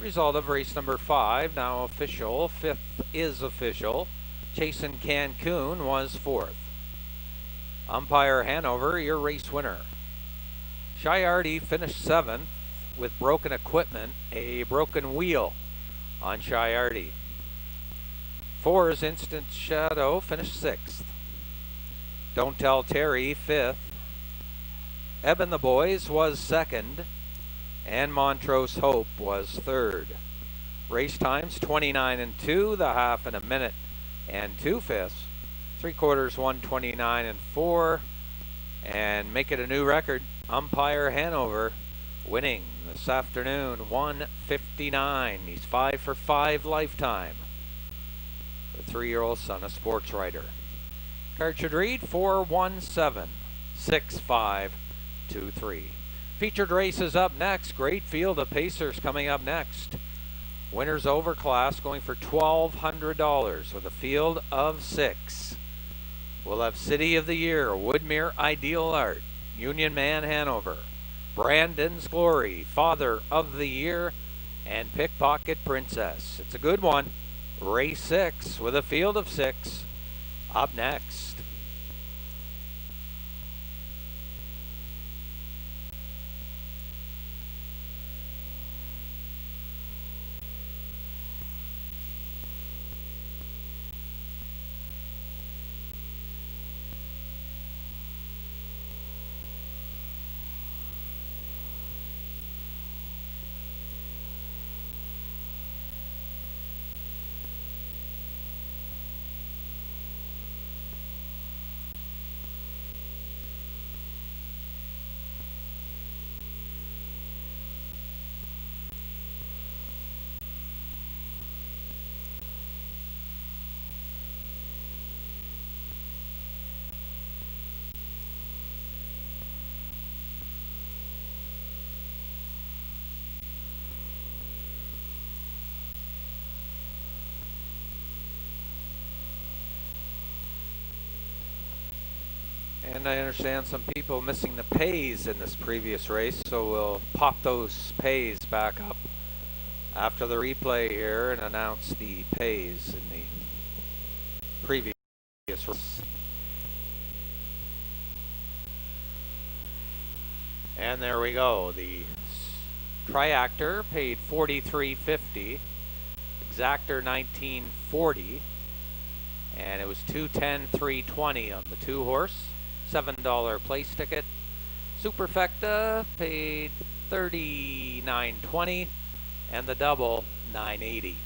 Result of race number 5, now official. 5th is official. Chasen Cancun was 4th. Umpire Hanover, your race winner. Chiardi finished 7th with broken equipment, a broken wheel on Chiardi. 4's Instant Shadow finished 6th. Don't Tell Terry 5th. Eben the Boys was 2nd. And Montrose Hope was 3rd. Race times 29 and 2, the half in a minute and 2/5. 3/4 1:29 and 4. And make it a new record. Umpire Hanover winning this afternoon, 1:59. He's 5 for 5 lifetime. The 3-year-old son, a sports writer. Card should read 417-6523. Featured races up next. Great field of Pacers coming up next. Winners over class going for $1,200 with a field of 6. We'll have City of the Year, Woodmere Ideal Art, Union Man Hanover, Brandon's Glory, Father of the Year, and Pickpocket Princess. It's a good one. Race 6 with a field of 6 up next. And I understand some people missing the pays in this previous race, so we'll pop those pays back up after the replay here and announce the pays in the previous race. And there we go. The Triactor paid $43.50, Exactor $19.40, and it was $210,320 on the 2-horse. $7 place ticket. Superfecta paid $39.20 and the double $9.80.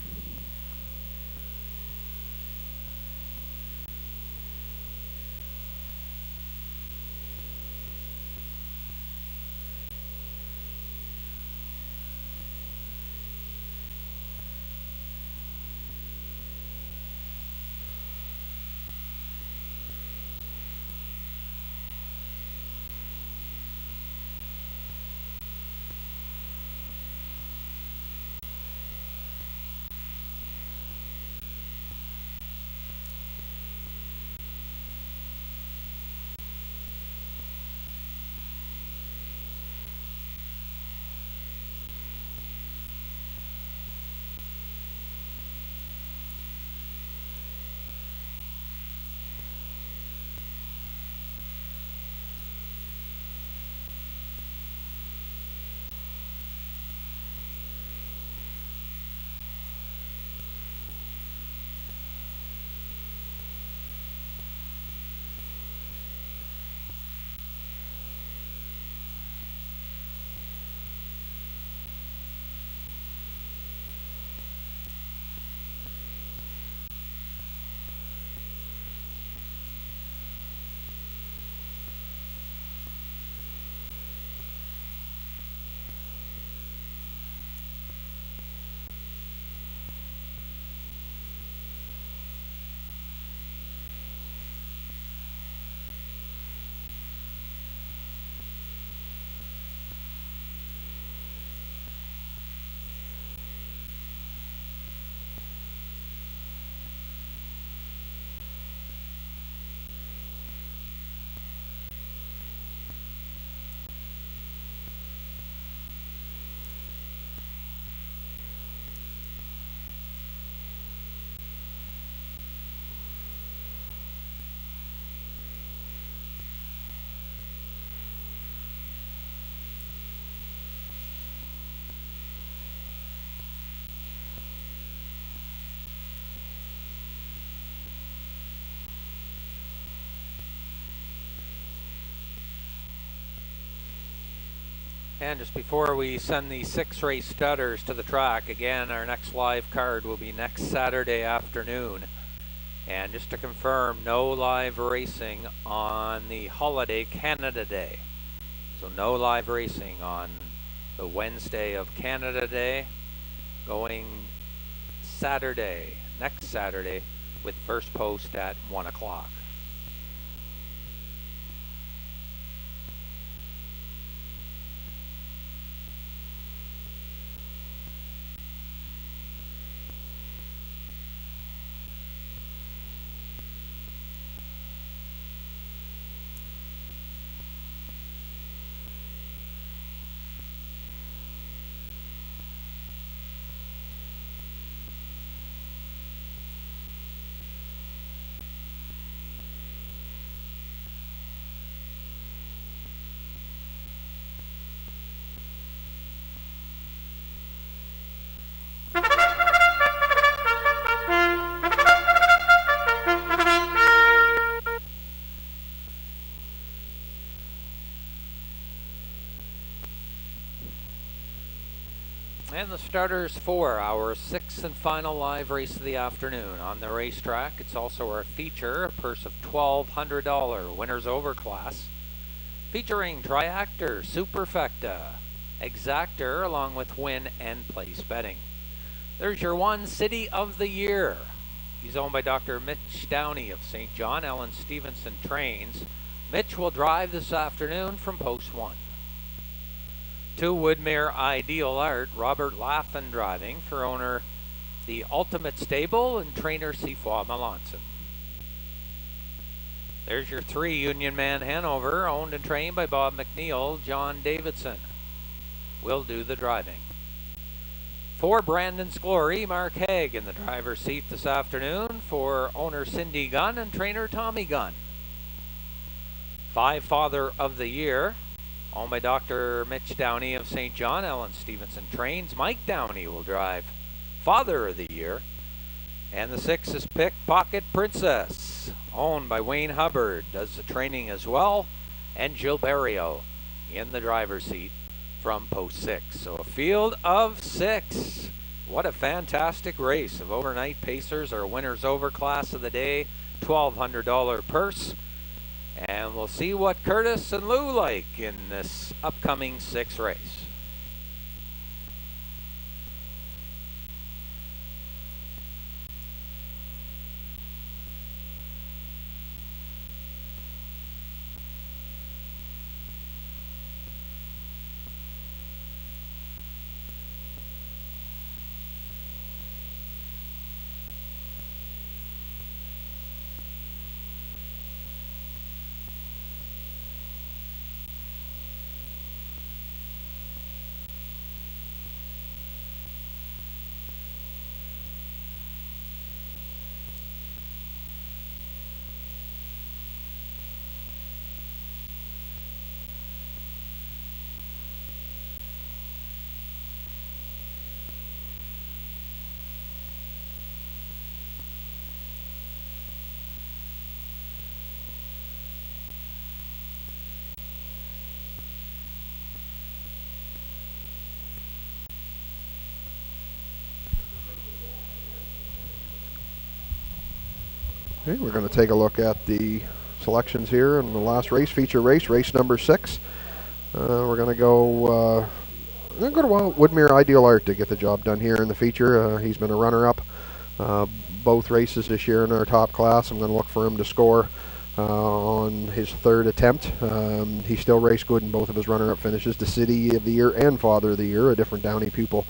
And just before we send the 6 race studders to the track, again, our next live card will be next Saturday afternoon. And just to confirm, no live racing on the holiday Canada Day. So no live racing on the Wednesday of Canada Day, going Saturday, next Saturday, with first post at 1 o'clock. And the starters for our 6th and final live race of the afternoon on the racetrack. It's also our feature, a purse of $1,200 winners over class, featuring Triactor, Superfecta, Exactor, along with win and place betting. There's your one City of the Year. He's owned by Dr. Mitch Downey of St. John. Ellen Stevenson trains. Mitch will drive this afternoon from post 1. 2 Woodmere Ideal Art, Robert Laffin driving for owner The Ultimate Stable and trainer Sifois Melanson. There's your 3 Union Man Hanover, owned and trained by Bob McNeil. John Davidson will do the driving. 4 Brandon's Glory, Mark Haig in the driver's seat this afternoon for owner Cindy Gunn and trainer Tommy Gunn. 5 Father of the Year, owned by Dr. Mitch Downey of St. John. Ellen Stevenson trains. Mike Downey will drive Father of the Year. And the 6 is Pickpocket Princess, owned by Wayne Hubbard, does the training as well. And Jill Barrio in the driver's seat from post 6. So a field of 6. What a fantastic race of overnight pacers. Our winners over class of the day, $1,200 purse. And we'll see what Curtis and Lou like in this upcoming 6 race. Okay, we're going to take a look at the selections here in the last race, feature race, race number 6. We're going to go Woodmere Ideal Art to get the job done here in the feature. He's been a runner-up both races this year in our top class. I'm going to look for him to score on his 3rd attempt. He still raced good in both of his runner-up finishes, the City of the Year and Father of the Year, a different Downey pupil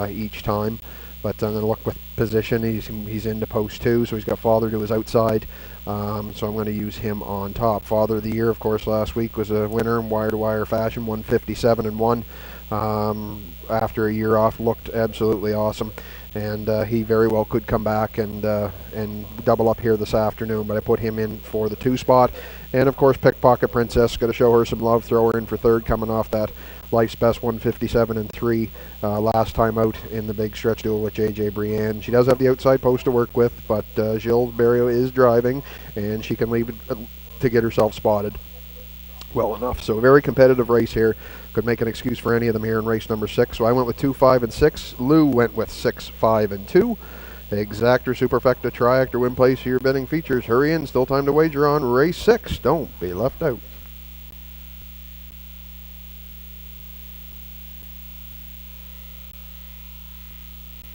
each time. But I'm going to look with position. He's into post 2, so he's got Father to his outside. So I'm going to use him on top. Father of the Year, of course, last week was a winner in wire-to-wire fashion, 157-1. After a year off, looked absolutely awesome. And he very well could come back and double up here this afternoon, but I put him in for the 2 spot. And of course, Pickpocket Princess, got to show her some love, throw her in for 3rd, coming off that life's best 157-3 last time out in the big stretch duel with JJ Brienne. She does have the outside post to work with, but Jill Barrio is driving, and she can leave it to get herself spotted. well enough. So a very competitive race here. Could make an excuse for any of them here in race number 6. So I went with 2, 5, and 6. Lou went with 6, 5, and 2. Exactor, Superfecta, Triactor, win place here betting features. Hurry in, still time to wager on race 6. Don't be left out.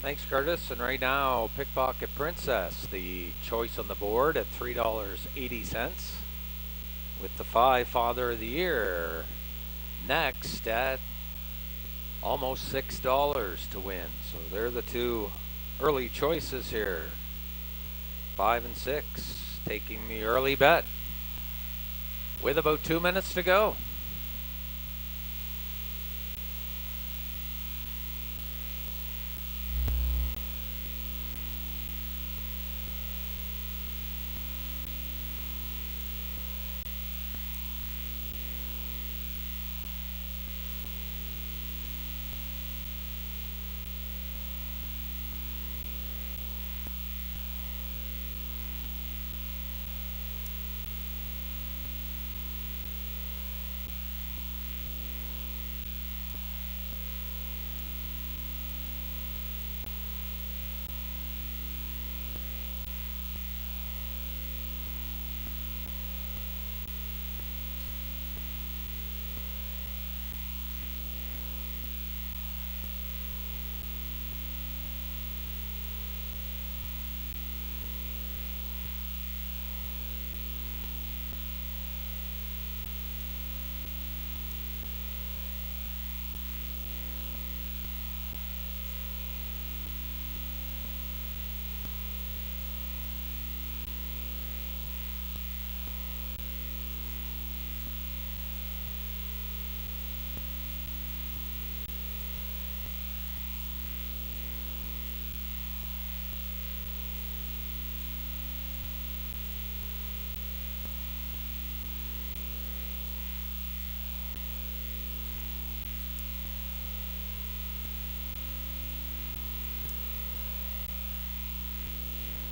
Thanks, Curtis. And right now, Pickpocket Princess, the choice on the board at $3.80 with the 5 Father of the Year. Next at almost $6 to win. So they're the two early choices here. 5 and 6 taking the early bet with about 2 minutes to go.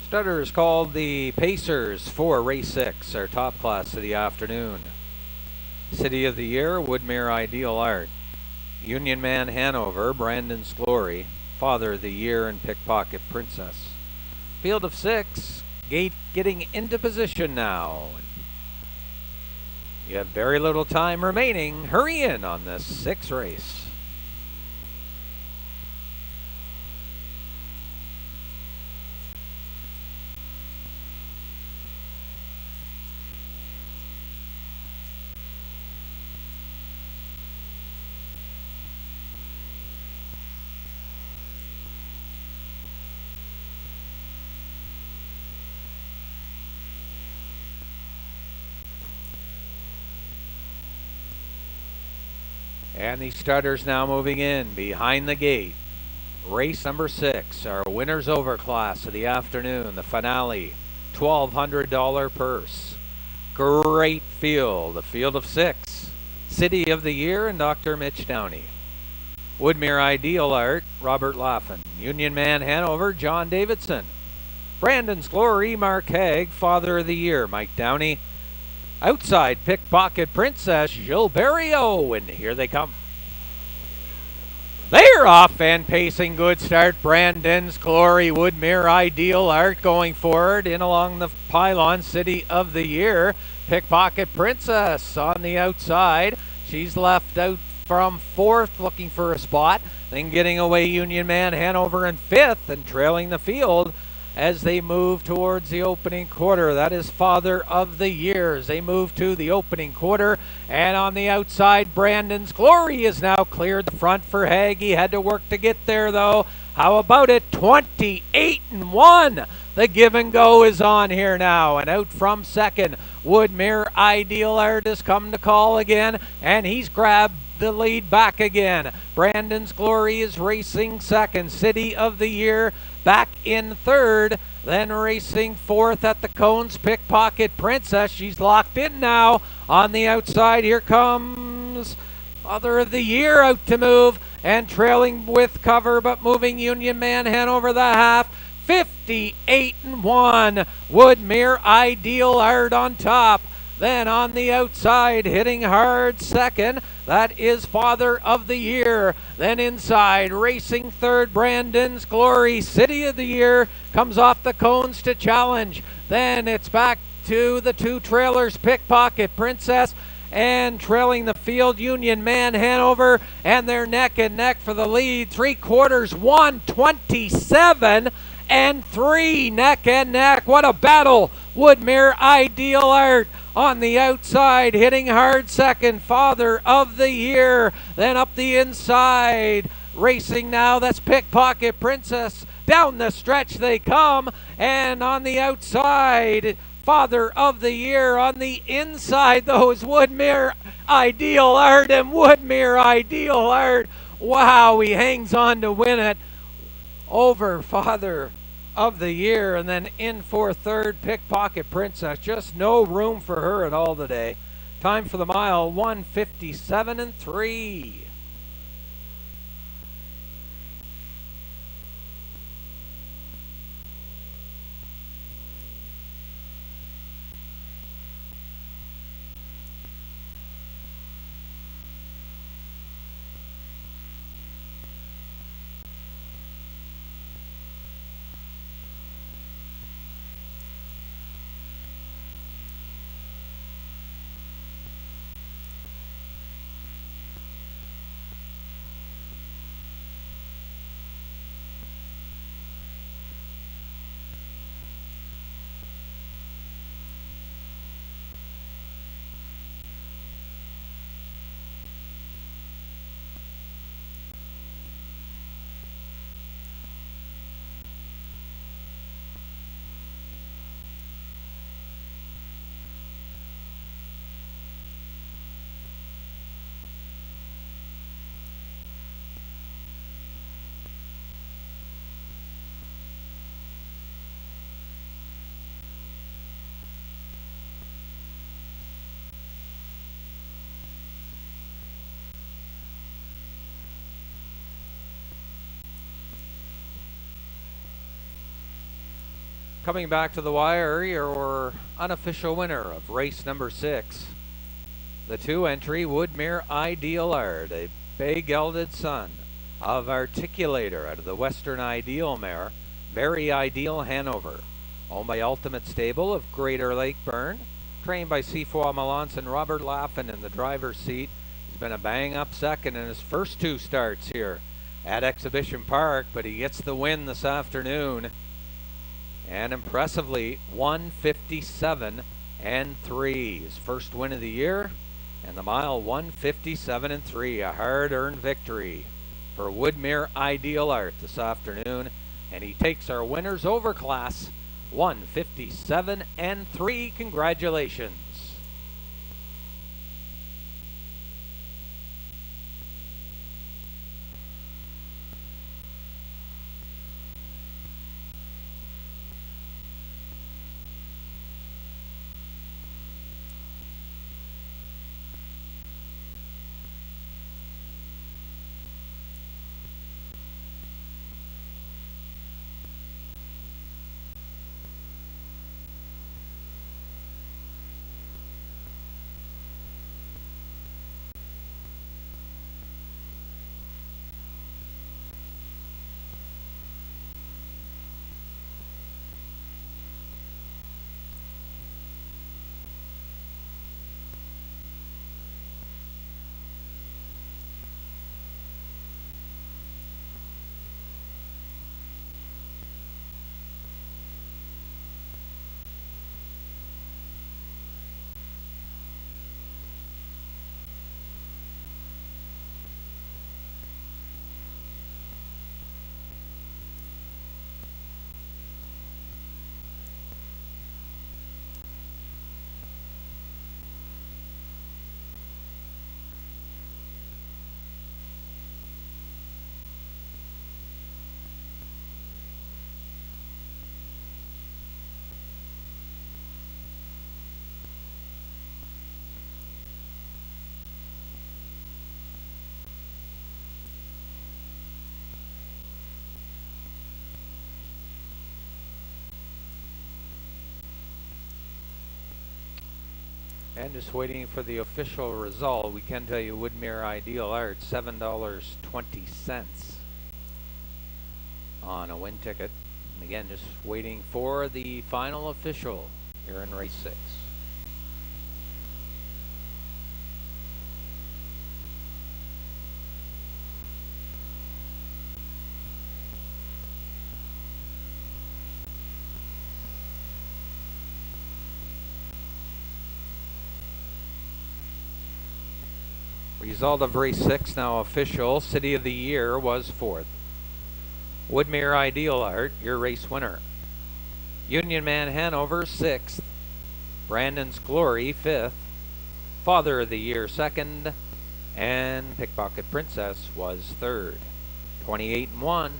Stutter is called the Pacers for race 6, our top class of the afternoon. City of the Year, Woodmere Ideal Art. Union Man Hanover, Brandon's Glory, Father of the Year, and Pickpocket Princess. Field of 6, Gate getting into position now. You have very little time remaining. Hurry in on this 6 race. And the starters now moving in behind the gate. Race number 6, our winners over class of the afternoon, the finale, $1,200 purse. Great field, the field of 6. City of the Year and Dr. Mitch Downey. Woodmere Ideal Art, Robert Laffin. Union Man Hanover, John Davidson. Brandon's Glory, Mark Haig. Father of the Year, Mike Downey. Outside Pickpocket Princess, Gilles Barrio, and here they come. They're off and pacing, good start. Brandon's Glory, Woodmere Ideal Art going forward in along the pylon, City of the Year. Pickpocket Princess on the outside. She's left out from 4th, looking for a spot. Then getting away Union Man Hanover in 5th and trailing the field as they move towards the opening quarter. That is Father of the Year. They move to the opening quarter, and on the outside, Brandon's Glory is now cleared the front for Haig. He had to work to get there, though. How about it? 28-1. The give and go is on here now, and out from 2nd, Woodmere Ideal Art has come to call again, and he's grabbed the lead back again. Brandon's Glory is racing 2nd. City of the Year back in 3rd. Then racing 4th at the cones, Pickpocket Princess. She's locked in now. On the outside, here comes Father of the Year out to move and trailing with cover, but moving Union Man Hanover the half. 58-1. Woodmere Ideal Art on top. Then on the outside, hitting hard second, that is Father of the Year. Then inside, racing third, Brandon's Glory. City of the Year comes off the cones to challenge. Then it's back to the two trailers, Pickpocket Princess and trailing the field, Union Man Hanover, and they're neck and neck for the lead. 3/4, 127 and 3 neck and neck. What a battle. Woodmere Ideal Art on the outside, hitting hard second, Father of the Year. Then up the inside, racing now, that's Pickpocket Princess. Down the stretch they come, and on the outside, Father of the Year. On the inside, though, is Woodmere Ideal Art, and Woodmere Ideal Art, wow, he hangs on to win it over Father of the Year. And then in for third, Pickpocket Princess. Just no room for her at all today. Time for the mile, 1:57 and 3. Coming back to the wire, your unofficial winner of race number 6. The 2-entry Woodmere Ideal Art, a bay gelded son of Articulator out of the Western Ideal mare, Very Ideal Hanover. Owned by Ultimate Stable of Greater Lakeburn, trained by Seafoy Malance and Robert Laffin in the driver's seat. He's been a bang-up second in his first 2 starts here at Exhibition Park, but he gets the win this afternoon. And impressively, 1:57 and 3. His first win of the year, and the mile 1:57 and 3. A hard-earned victory for Woodmere Ideal Art this afternoon, and he takes our winners over class 1:57 and 3. Congratulations. And just waiting for the official result. We can tell you Woodmere Ideal Art, $7.20 on a win ticket. And again, just waiting for the final official here in race 6. Result of race 6 now official. City of the Year was 4th. Woodmere Ideal Art, your race winner. Union Man Hanover, 6th. Brandon's Glory, 5th. Father of the Year, 2nd. And Pickpocket Princess was 3rd. 28-1,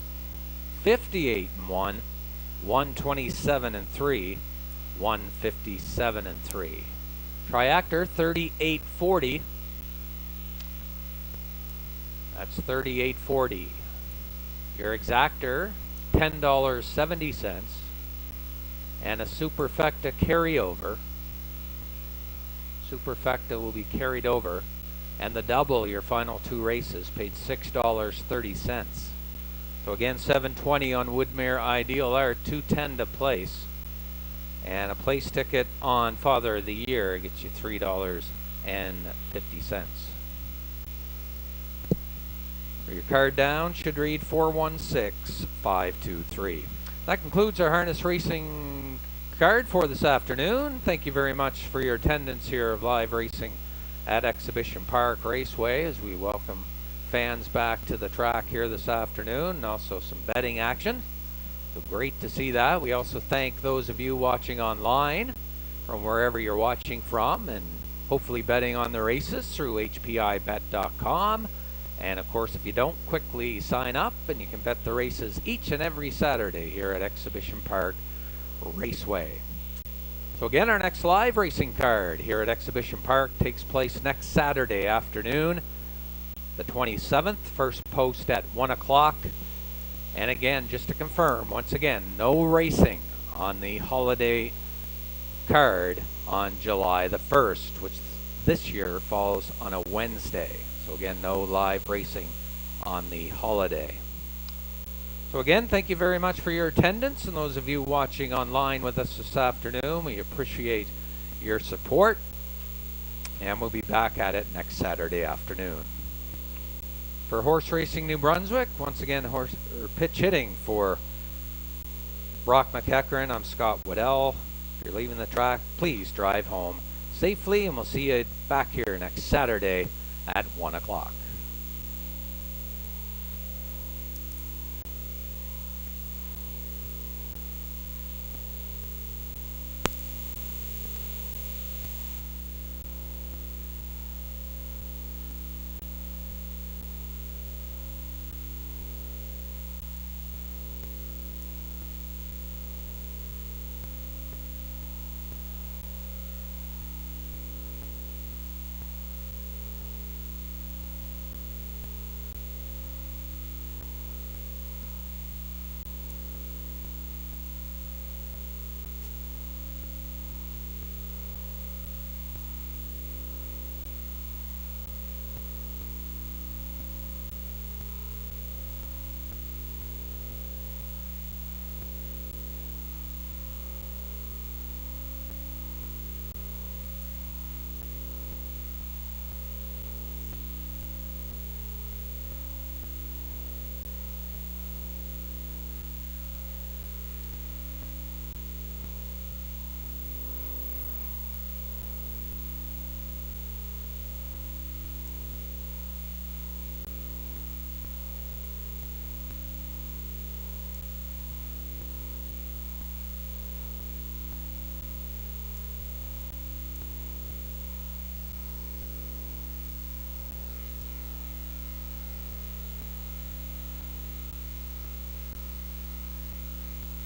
58-1, 127-3, 157-3. Triactor, 38-40. That's $38.40. Your exactor, $10.70. And a Superfecta carryover. Superfecta will be carried over. And the double, your final 2 races, paid $6.30. So again, $7.20 on Woodmere Ideal Art, $2.10 to place. And a place ticket on Father of the Year gets you $3.50. Your card down should read 416523. That concludes our harness racing card for this afternoon. Thank you very much for your attendance here of live racing at Exhibition Park Raceway as we welcome fans back to the track here this afternoon, and also some betting action. So great to see that. We also thank those of you watching online from wherever you're watching from, and hopefully betting on the races through HPIBet.com. And of course, if you don't, quickly sign up and you can bet the races each and every Saturday here at Exhibition Park Raceway. So again, our next live racing card here at Exhibition Park takes place next Saturday afternoon, the 27th, first post at 1 o'clock. And again, just to confirm, once again, no racing on the holiday card on July the 1st, which this year falls on a Wednesday. So again, no live racing on the holiday. So again, thank you very much for your attendance, and those of you watching online with us this afternoon, we appreciate your support, and we'll be back at it next Saturday afternoon. For Horse Racing New Brunswick, once again, pitch hitting for Brock McEachran, I'm Scott Waddell. If you're leaving the track, please drive home safely, and we'll see you back here next Saturday at 1 o'clock.